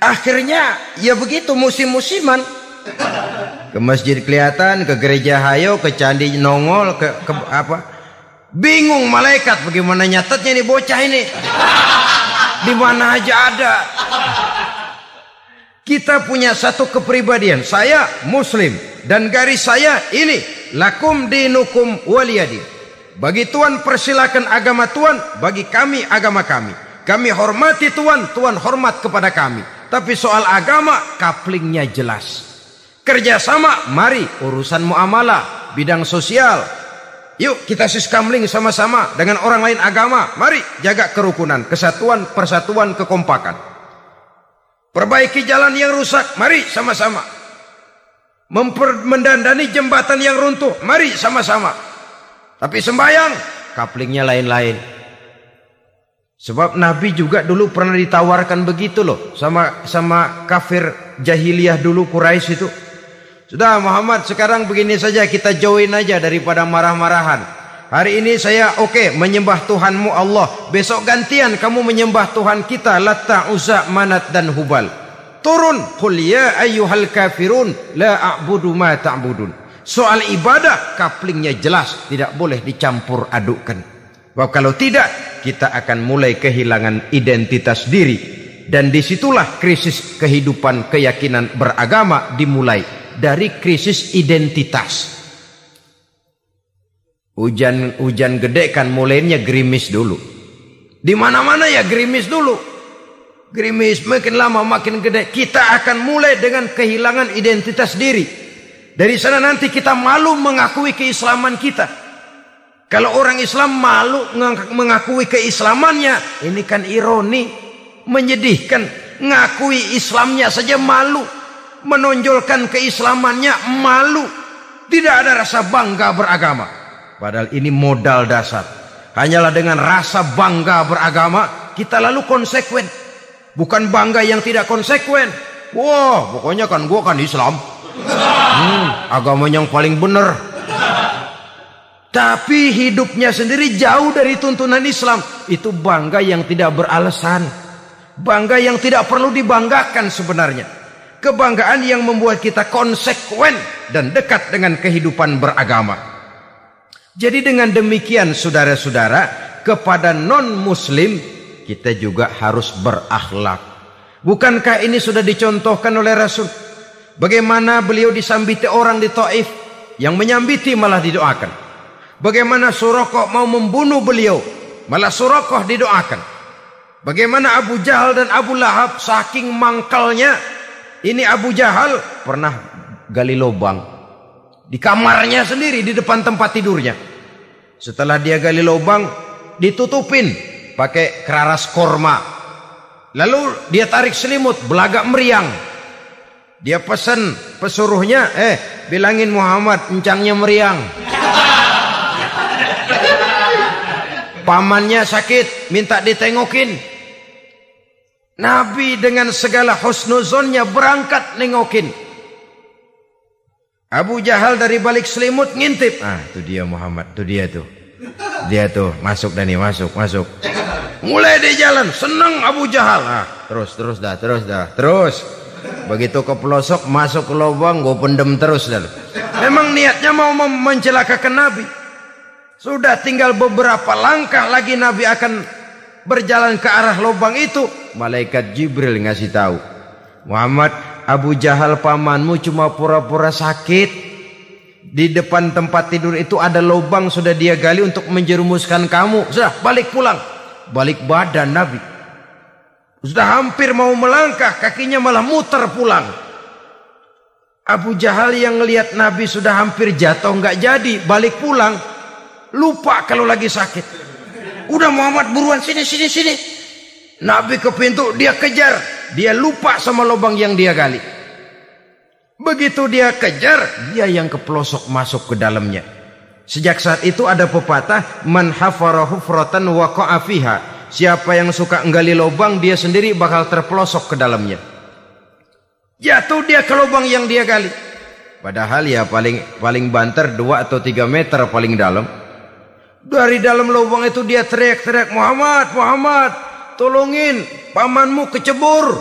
Akhirnya ya begitu, musim-musiman. Ke masjid kelihatan, ke gereja hayo, ke candi nongol, ke apa? Bingung malaikat bagaimana nyatetnya nih bocah ini. Di mana aja ada. Kita punya satu kepribadian. Saya muslim dan garis saya ini, lakum dinukum waliyadin. Bagi Tuhan persilakan agama Tuhan, bagi kami agama kami. Kami hormati Tuhan, Tuhan hormat kepada kami. Tapi soal agama, kaplingnya jelas. Kerjasama, mari urusan muamalah, bidang sosial. Yuk kita siskamling sama-sama dengan orang lain agama. Mari jaga kerukunan, kesatuan, persatuan, kekompakan. Perbaiki jalan yang rusak, mari sama-sama. Mendandani jembatan yang runtuh, mari sama-sama. Tapi sembahyang, kaplingnya lain-lain. Sebab Nabi juga dulu pernah ditawarkan begitu loh sama kafir jahiliyah dulu, Quraisy itu. Sudah Muhammad, sekarang begini saja, kita join aja daripada marah-marahan. Hari ini saya menyembah Tuhanmu Allah. Besok gantian kamu menyembah Tuhan kita Latta, Uzza, Manat dan Hubal. Turun, qul ya ayyuhal kafirun la a'budu ma ta'budun. Soal ibadah kaplingnya jelas, tidak boleh dicampur adukkan. Bahwa kalau tidak, kita akan mulai kehilangan identitas diri. Dan disitulah krisis kehidupan keyakinan beragama dimulai. Dari krisis identitas. Hujan gede kan mulainya gerimis dulu. Di mana-mana ya gerimis dulu. Gerimis makin lama makin gede. Kita akan mulai dengan kehilangan identitas diri. Dari sana nanti kita malu mengakui keislaman kita. Kalau orang Islam malu mengakui keislamannya, ini kan ironi, menyedihkan. Ngakui Islamnya saja malu, menonjolkan keislamannya malu. Tidak ada rasa bangga beragama. Padahal ini modal dasar. Hanyalah dengan rasa bangga beragama kita lalu konsekuen. Bukan bangga yang tidak konsekuen. Wah, pokoknya kan gua kan Islam. Agama yang paling benar. Tapi hidupnya sendiri jauh dari tuntunan Islam. Itu bangga yang tidak beralasan. Bangga yang tidak perlu dibanggakan sebenarnya. Kebanggaan yang membuat kita konsekuen dan dekat dengan kehidupan beragama. Jadi dengan demikian saudara-saudara, kepada non-muslim kita juga harus berakhlak. Bukankah ini sudah dicontohkan oleh Rasul? Bagaimana beliau disambiti orang di Taif, yang menyambiti malah didoakan. Bagaimana Suraqah mau membunuh beliau, malah Suraqah didoakan. Bagaimana Abu Jahal dan Abu Lahab saking mangkalnya. Ini Abu Jahal pernah gali lubang di kamarnya sendiri, di depan tempat tidurnya. Setelah dia gali lubang, ditutupin pakai keraras korma. Lalu dia tarik selimut, belagak meriang. Dia pesan pesuruhnya, bilangin Muhammad encangnya meriang. Pamannya sakit, minta ditengokin. Nabi dengan segala husnuzonnya berangkat nengokin. Abu Jahal dari balik selimut ngintip. Itu dia Muhammad, itu dia tuh. Dia tuh, masuk Dani, masuk. Mulai di jalan, senang Abu Jahal. Terus dah. Begitu ke pelosok, masuk ke lubang, gue pendem terus dah. Memang niatnya mau mencelakakan Nabi. Sudah tinggal beberapa langkah lagi Nabi akan berjalan ke arah lubang itu. Malaikat Jibril ngasih tahu, Muhammad, Abu Jahal pamanmu cuma pura-pura sakit. Di depan tempat tidur itu ada lubang sudah dia gali untuk menjerumuskan kamu. Sudah balik pulang. Balik badan Nabi. Sudah hampir mau melangkah, kakinya malah muter pulang. Abu Jahal yang ngelihat Nabi sudah hampir jatuh nggak jadi, balik pulang. Lupa kalau lagi sakit. Udah Muhammad buruan sini. Nabi ke pintu, dia kejar. Dia lupa sama lubang yang dia gali. Begitu dia kejar, dia yang ke pelosok masuk ke dalamnya. Sejak saat itu ada pepatah, man hafara hufratan waqa'a fiha. Siapa yang suka nggali lubang, dia sendiri bakal terpelosok ke dalamnya. Jatuh dia ke lubang yang dia gali. Padahal ya paling banter 2 atau 3 meter paling dalam. Dari dalam lubang itu dia teriak-teriak, Muhammad, tolongin, pamanmu kecebur.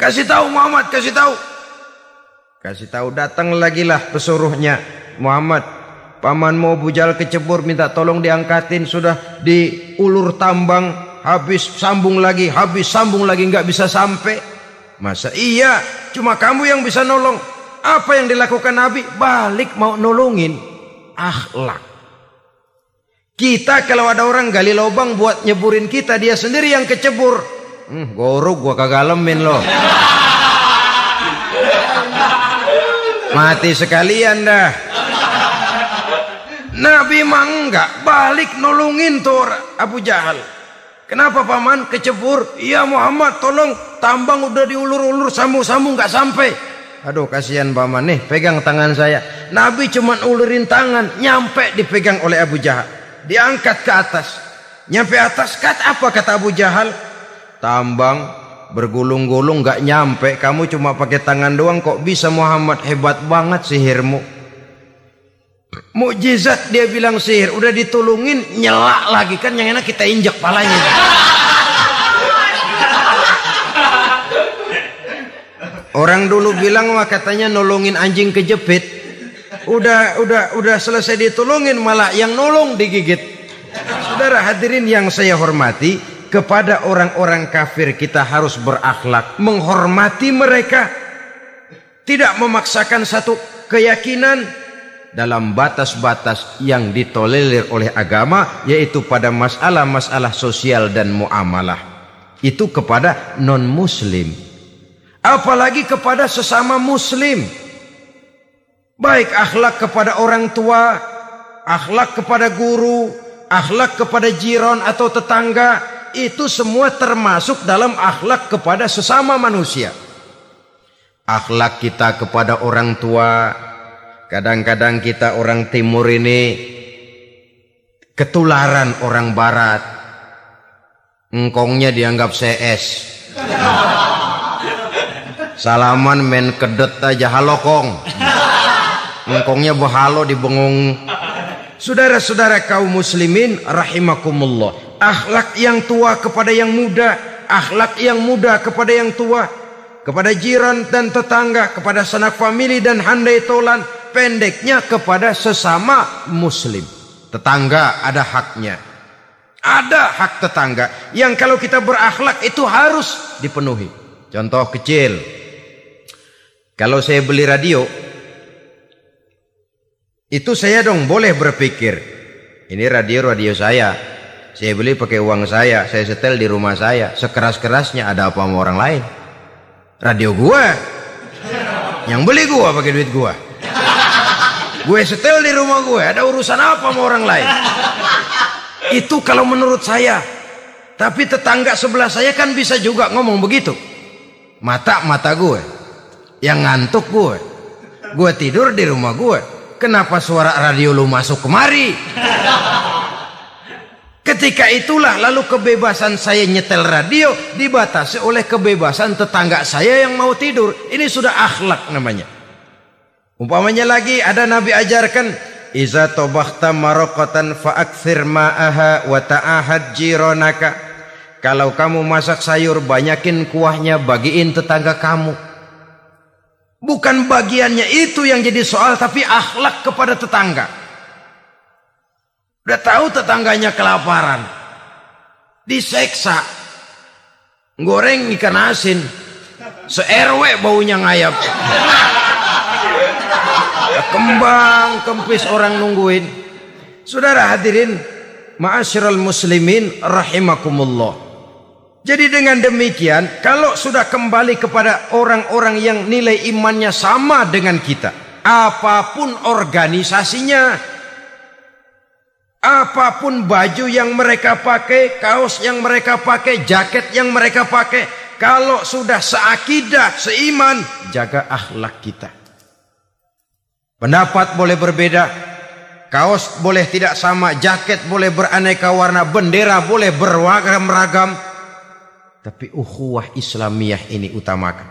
Kasih tahu Muhammad, kasih tahu. Datang lagi lah pesuruhnya, Muhammad, pamanmu Abu Jahal kecebur, minta tolong diangkatin. Sudah diulur tambang, habis sambung lagi, nggak bisa sampai. Masa iya, cuma kamu yang bisa nolong. Apa yang dilakukan Nabi? Balik mau nolongin. Akhlak. Kita kalau ada orang gali lubang buat nyeburin kita, dia sendiri yang kecebur. Gorok gua kagalemin loh. Mati sekalian dah. Nabi mah enggak, balik nolongin tuh Abu Jahal. Kenapa paman kecebur? Iya Muhammad, tolong, tambang udah diulur-ulur, sambung-sambung nggak sampai. Aduh kasihan paman nih, pegang tangan saya. Nabi cuma ulurin tangan, nyampe dipegang oleh Abu Jahal. Diangkat ke atas. Nyampe atas, apa kata Abu Jahal? Tambang bergulung-gulung nggak nyampe, kamu cuma pakai tangan doang kok bisa Muhammad, hebat banget sihirmu. Mukjizat dia bilang sihir, udah ditulungin nyelak lagi, kan yang enak kita injek palanya. Orang dulu bilang wah katanya nolongin anjing kejepit. Udah selesai ditulungin malah yang nolong digigit. Saudara hadirin yang saya hormati, kepada orang-orang kafir kita harus berakhlak, menghormati mereka, tidak memaksakan satu keyakinan dalam batas-batas yang ditolerir oleh agama, yaitu pada masalah-masalah sosial dan muamalah. Itu kepada non-muslim. Apalagi kepada sesama muslim. Baik akhlak kepada orang tua, akhlak kepada guru, akhlak kepada jiran atau tetangga, itu semua termasuk dalam akhlak kepada sesama manusia. Akhlak kita kepada orang tua, kadang-kadang kita orang timur ini ketularan orang barat. Engkongnya dianggap CS. Salaman main kedet aja, halo kong. Engkongnya bahalo dibengong. Saudara-saudara kaum muslimin rahimakumullah. Akhlak yang tua kepada yang muda, akhlak yang muda kepada yang tua, kepada jiran dan tetangga, kepada sanak famili dan handai tolan, pendeknya kepada sesama muslim. Tetangga ada haknya. Ada hak tetangga yang kalau kita berakhlak itu harus dipenuhi. Contoh kecil. Kalau saya beli radio, itu saya dong boleh berpikir, ini radio saya. Saya beli pakai uang saya setel di rumah saya. Sekeras-kerasnya ada apa sama orang lain? Radio gua. Yang beli gua pakai duit gua. Gue setel di rumah gue, ada urusan apa sama orang lain? Itu kalau menurut saya. Tapi tetangga sebelah saya kan bisa juga ngomong begitu. Mata gue, yang ngantuk gue. Gue tidur di rumah gue. Kenapa suara radio lu masuk kemari? Ketika itulah lalu kebebasan saya nyetel radio dibatasi oleh kebebasan tetangga saya yang mau tidur. Ini sudah akhlak namanya. Umpamanya lagi ada Nabi ajarkan, iza tobakhta marokatan fa'akthir ma'aha wa ta'ahad jironaka. Kalau kamu masak sayur, banyakin kuahnya, bagiin tetangga kamu. Bukan bagiannya itu yang jadi soal, tapi akhlak kepada tetangga. Udah tahu tetangganya kelaparan, diseksa, goreng ikan asin, se-RW baunya ngayap. Kembang kempis orang nungguin. Saudara hadirin ma'asyiral muslimin rahimakumullah. Jadi dengan demikian, kalau sudah kembali kepada orang-orang yang nilai imannya sama dengan kita, apapun organisasinya, apapun baju yang mereka pakai, kaos yang mereka pakai, jaket yang mereka pakai, kalau sudah seakidah, seiman, jaga akhlak kita. Pendapat boleh berbeda, kaos boleh tidak sama, jaket boleh beraneka warna, bendera boleh beragam-ragam, tapi ukhuwah Islamiyah ini utamakan.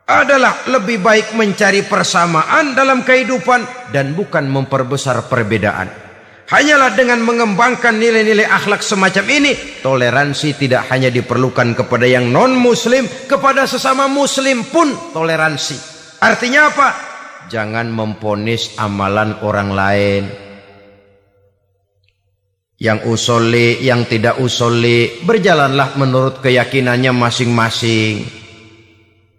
Adalah lebih baik mencari persamaan dalam kehidupan dan bukan memperbesar perbedaan. Hanyalah dengan mengembangkan nilai-nilai akhlak semacam ini, toleransi tidak hanya diperlukan kepada yang non-muslim, kepada sesama muslim pun toleransi. Artinya apa? Jangan memponis amalan orang lain. Yang usoli, yang tidak usoli, berjalanlah menurut keyakinannya masing-masing.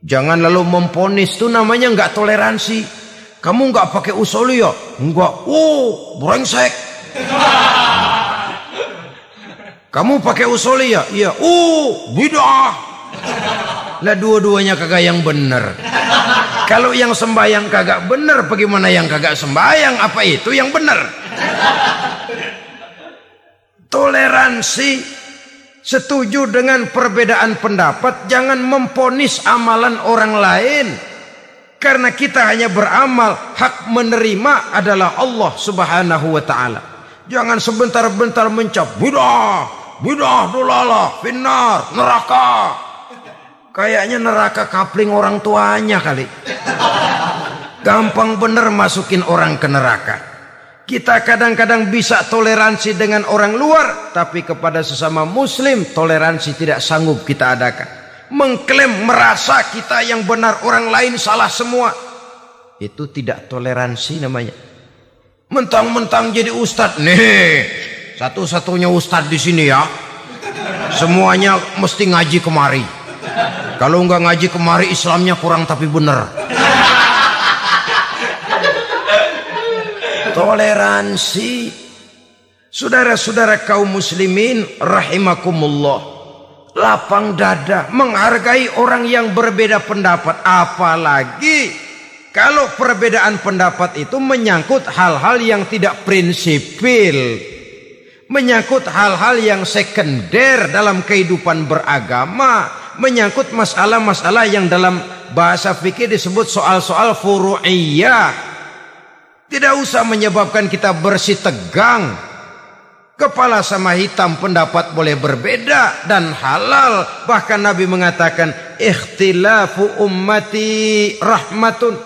Jangan lalu memponis, itu namanya nggak toleransi. Kamu nggak pakai usoli ya? Enggak. Brengsek. Kamu pakai usoli ya? Iya. Bidah. Lah dua-duanya kagak yang bener. Kalau yang sembahyang kagak bener, bagaimana yang kagak sembahyang? Apa itu yang bener? Toleransi, setuju dengan perbedaan pendapat, jangan memponis amalan orang lain. Karena kita hanya beramal, hak menerima adalah Allah Subhanahu wa taala. Jangan sebentar-bentar mencap bidah, dolalah, finnar, neraka. Kayaknya neraka kapling orang tuanya kali. Gampang bener masukin orang ke neraka. Kita kadang-kadang bisa toleransi dengan orang luar, tapi kepada sesama muslim toleransi tidak sanggup kita adakan. Mengklaim merasa kita yang benar, orang lain salah semua, itu tidak toleransi namanya. Mentang-mentang jadi ustadz, nih satu-satunya ustadz di sini ya, semuanya mesti ngaji kemari. Kalau nggak ngaji kemari Islamnya kurang tapi bener. Toleransi. Saudara-saudara kaum muslimin rahimakumullah. lapang dada, menghargai orang yang berbeda pendapat. Apalagi kalau perbedaan pendapat itu menyangkut hal-hal yang tidak prinsipil, menyangkut hal-hal yang sekunder dalam kehidupan beragama, menyangkut masalah-masalah yang dalam bahasa fikih disebut soal-soal furu'iyah. Tidak usah menyebabkan kita bersih tegang. Kepala sama hitam pendapat boleh berbeda dan halal. Bahkan Nabi mengatakan ikhtilafu ummati rahmatun.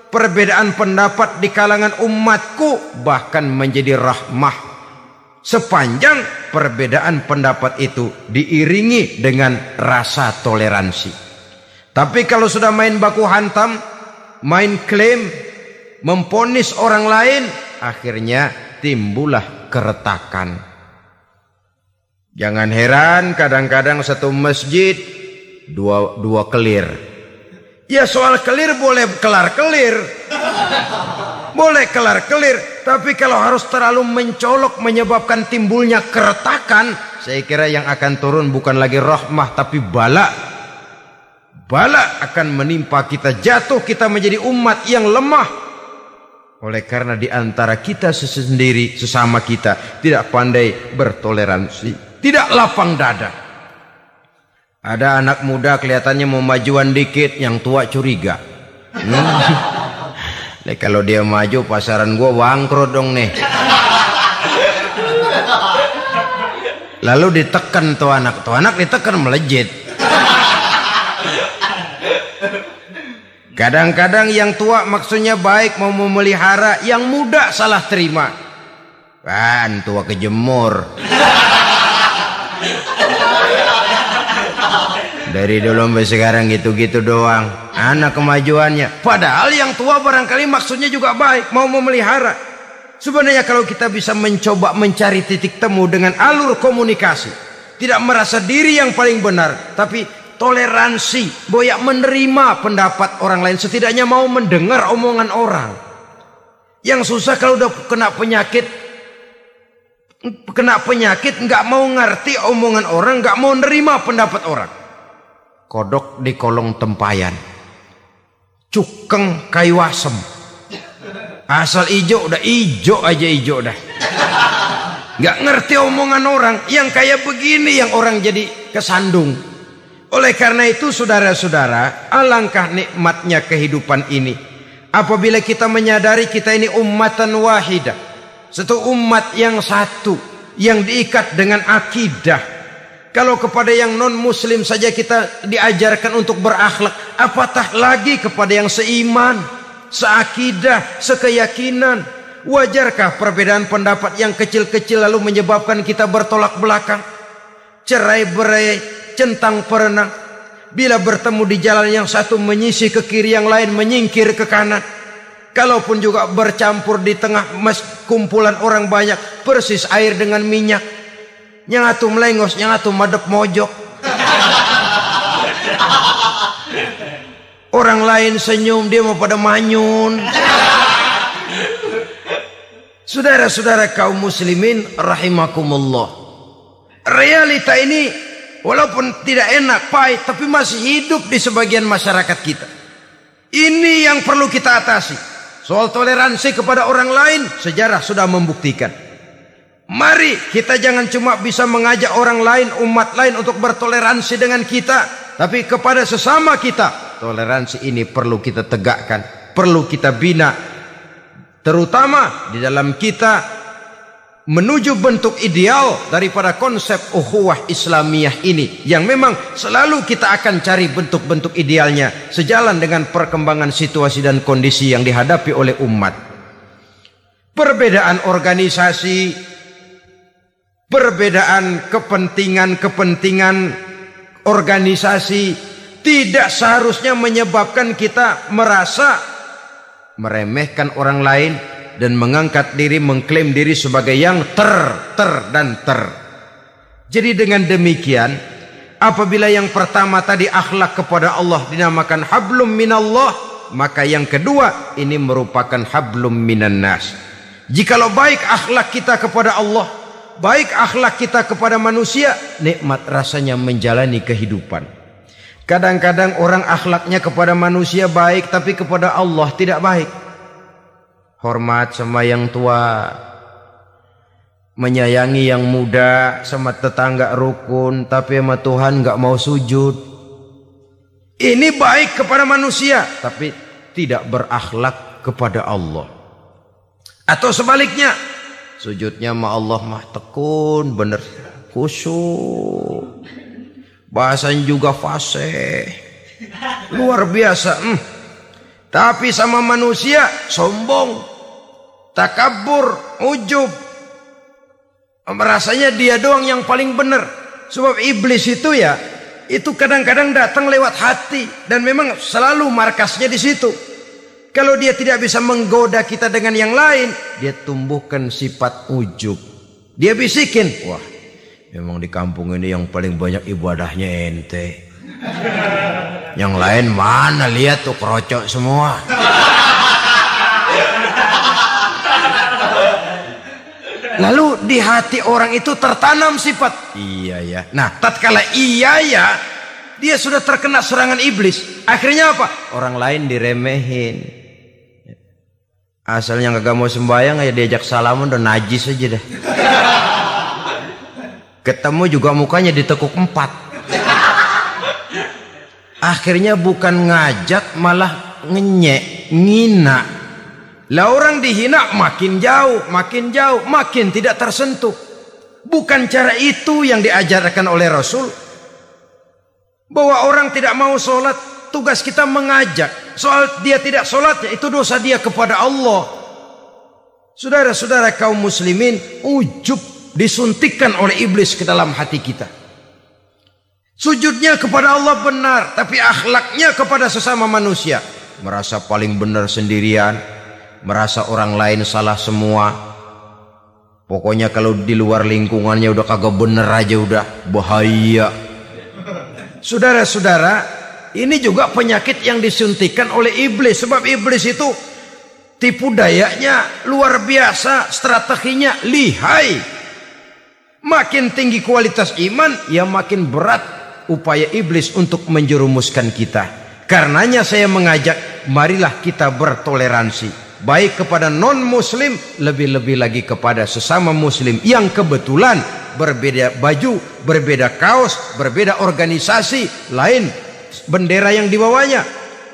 Perbedaan pendapat di kalangan umatku bahkan menjadi rahmah. Sepanjang perbedaan pendapat itu diiringi dengan rasa toleransi. Tapi kalau sudah main baku hantam, main klaim, memponis orang lain, akhirnya timbullah keretakan. Jangan heran kadang-kadang satu masjid dua kelir. Ya soal kelir boleh kelar-kelir, boleh kelar-kelir. Tapi kalau harus terlalu mencolok menyebabkan timbulnya keretakan, saya kira yang akan turun bukan lagi rahmah tapi bala. Bala akan menimpa kita, jatuh kita menjadi umat yang lemah. Oleh karena di antara kita sendiri, sesama kita tidak pandai bertoleransi, tidak lapang dada. Ada anak muda kelihatannya mau majuan dikit, yang tua curiga. Kalau dia maju pasaran gua bangkrut dong nih. Lalu ditekan tuh anak ditekan melejit. Kadang-kadang yang tua maksudnya baik, mau memelihara, yang muda salah terima. Kan tua kejemur. Dari dulu sampai sekarang gitu-gitu doang. Anak kemajuannya. Padahal yang tua barangkali maksudnya juga baik, mau memelihara. Sebenarnya kalau kita bisa mencoba mencari titik temu dengan alur komunikasi, tidak merasa diri yang paling benar, tapi toleransi, boyak menerima pendapat orang lain, setidaknya mau mendengar omongan orang. Yang susah kalau udah kena penyakit nggak mau ngerti omongan orang, nggak mau nerima pendapat orang. Kodok di kolong tempayan, cukeng kayu asem, asal ijo udah ijo aja ijo dah. Nggak ngerti omongan orang, yang kayak begini yang orang jadi kesandung. Oleh karena itu saudara-saudara, alangkah nikmatnya kehidupan ini apabila kita menyadari kita ini ummatan wahidah, satu umat yang satu, yang diikat dengan akidah. Kalau kepada yang non muslim saja kita diajarkan untuk berakhlak, apatah lagi kepada yang seiman, seakidah, sekeyakinan. Wajarkah perbedaan pendapat yang kecil-kecil lalu menyebabkan kita bertolak belakang, cerai-berai, centang perenang? Bila bertemu di jalan yang satu menyisi ke kiri, yang lain menyingkir ke kanan. Kalaupun juga bercampur di tengah kumpulan orang banyak, persis air dengan minyak. Yang atu melengos, yang atu madep mojok. Orang lain senyum, dia mau pada manyun. Saudara-saudara kaum muslimin rahimakumullah, realita ini walaupun tidak enak, pahit, tapi masih hidup di sebagian masyarakat kita. Ini yang perlu kita atasi. Soal toleransi kepada orang lain, sejarah sudah membuktikan. Mari kita jangan cuma bisa mengajak orang lain, umat lain untuk bertoleransi dengan kita, tapi kepada sesama kita. Toleransi ini perlu kita tegakkan, perlu kita bina, terutama di dalam kita menuju bentuk ideal daripada konsep ukhuwah Islamiyah ini, yang memang selalu kita akan cari bentuk-bentuk idealnya sejalan dengan perkembangan situasi dan kondisi yang dihadapi oleh umat. Perbedaan organisasi, perbedaan kepentingan organisasi tidak seharusnya menyebabkan kita merasa meremehkan orang lain dan mengangkat diri, mengklaim diri sebagai yang ter. Jadi dengan demikian, apabila yang pertama tadi akhlak kepada Allah dinamakan hablum minallah, maka yang kedua ini merupakan hablum minan nas. Jikalau baik akhlak kita kepada Allah, baik akhlak kita kepada manusia, nikmat rasanya menjalani kehidupan. Kadang-kadang orang akhlaknya kepada manusia baik, tapi kepada Allah tidak baik. Hormat sama yang tua, menyayangi yang muda, sama tetangga rukun, tapi sama Tuhan nggak mau sujud. Ini baik kepada manusia, tapi tidak berakhlak kepada Allah. Atau sebaliknya, sujudnya sama Allah mah tekun, bener khusyuk, bahasanya juga fasih, luar biasa. Tapi sama manusia sombong, takabur, ujub, merasanya dia doang yang paling benar. Sebab iblis itu ya, itu kadang-kadang datang lewat hati, dan memang selalu markasnya di situ. Kalau dia tidak bisa menggoda kita dengan yang lain, dia tumbuhkan sifat ujub. Dia bisikin, wah memang di kampung ini yang paling banyak ibadahnya ente. Yang lain mana, lihat tuh kerocok semua. Lalu di hati orang itu tertanam sifat iya ya. Nah, tatkala iya ya, dia sudah terkena serangan iblis. Akhirnya apa? Orang lain diremehin. Asalnya kagak mau sembahyang, ya diajak salaman udah najis aja dah. Ketemu juga mukanya ditekuk 4. Akhirnya bukan ngajak, malah ngenyek, ngina. Lah orang dihina makin jauh, makin tidak tersentuh. Bukan cara itu yang diajarkan oleh Rasul. Bahwa orang tidak mau sholat, tugas kita mengajak. Soal dia tidak sholatnya, itu dosa dia kepada Allah. Saudara-saudara kaum muslimin, ujub disuntikkan oleh iblis ke dalam hati kita. Sujudnya kepada Allah benar, tapi akhlaknya kepada sesama manusia, merasa paling benar sendirian, merasa orang lain salah semua. Pokoknya kalau di luar lingkungannya udah kagak bener aja, udah bahaya. Saudara-saudara, ini juga penyakit yang disuntikan oleh iblis. Sebab iblis itu tipu dayanya luar biasa, strateginya lihai. Makin tinggi kualitas iman, ya makin berat upaya iblis untuk menjerumuskan kita. Karenanya saya mengajak, marilah kita bertoleransi, baik kepada non muslim, lebih-lebih lagi kepada sesama muslim yang kebetulan berbeda baju, berbeda kaos, berbeda organisasi, lain bendera yang dibawanya.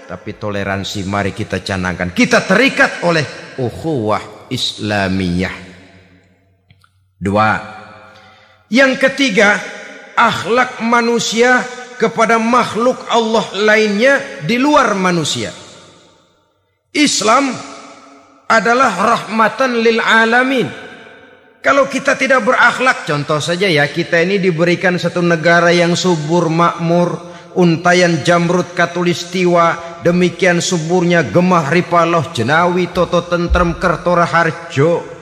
Tapi toleransi mari kita canangkan. Kita terikat oleh ukhuwah Islamiyah. 2. Yang ketiga, akhlak manusia kepada makhluk Allah lainnya di luar manusia. Islam adalah rahmatan lil alamin. Kalau kita tidak berakhlak, contoh saja ya, kita ini diberikan satu negara yang subur makmur, untayan jamrut katulistiwa, demikian suburnya gemah ripaloh jenawi toto tentrem kertora harjo.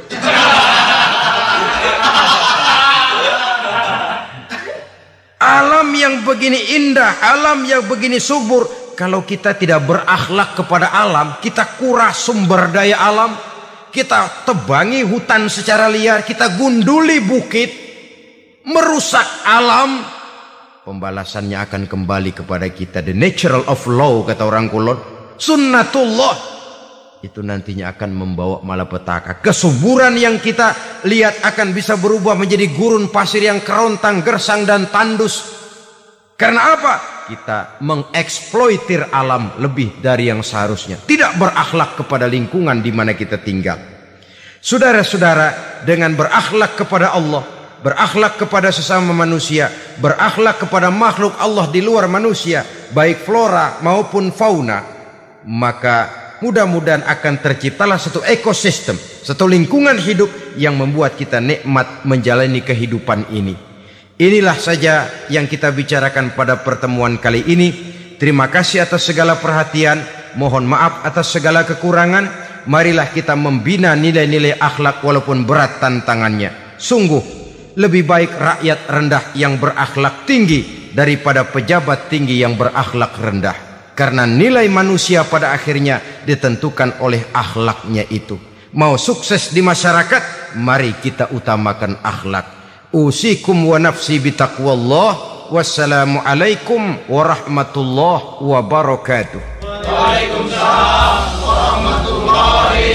Alam yang begini indah, alam yang begini subur, kalau kita tidak berakhlak kepada alam, kita kuras sumber daya alam, kita tebangi hutan secara liar, kita gunduli bukit, merusak alam, pembalasannya akan kembali kepada kita. The natural of law, kata orang Kulon, sunnatullah. Itu nantinya akan membawa malapetaka. Kesuburan yang kita lihat akan bisa berubah menjadi gurun pasir yang kerontang, gersang dan tandus. Karena apa? Kita mengeksploitir alam lebih dari yang seharusnya. Tidak berakhlak kepada lingkungan di mana kita tinggal. Saudara-saudara, dengan berakhlak kepada Allah, berakhlak kepada sesama manusia, berakhlak kepada makhluk Allah di luar manusia, baik flora maupun fauna, maka mudah-mudahan akan terciptalah satu ekosistem, satu lingkungan hidup yang membuat kita nikmat menjalani kehidupan ini. Inilah saja yang kita bicarakan pada pertemuan kali ini. Terima kasih atas segala perhatian, mohon maaf atas segala kekurangan. Marilah kita membina nilai-nilai akhlak walaupun berat tantangannya. Sungguh lebih baik rakyat rendah yang berakhlak tinggi daripada pejabat tinggi yang berakhlak rendah. Karena nilai manusia pada akhirnya ditentukan oleh akhlaknya itu. Mau sukses di masyarakat, mari kita utamakan akhlak. Usikum wa nafsi bitaqwallah. Wassalamualaikum warahmatullahi wabarakatuh. Waalaikumsalam warahmatullahi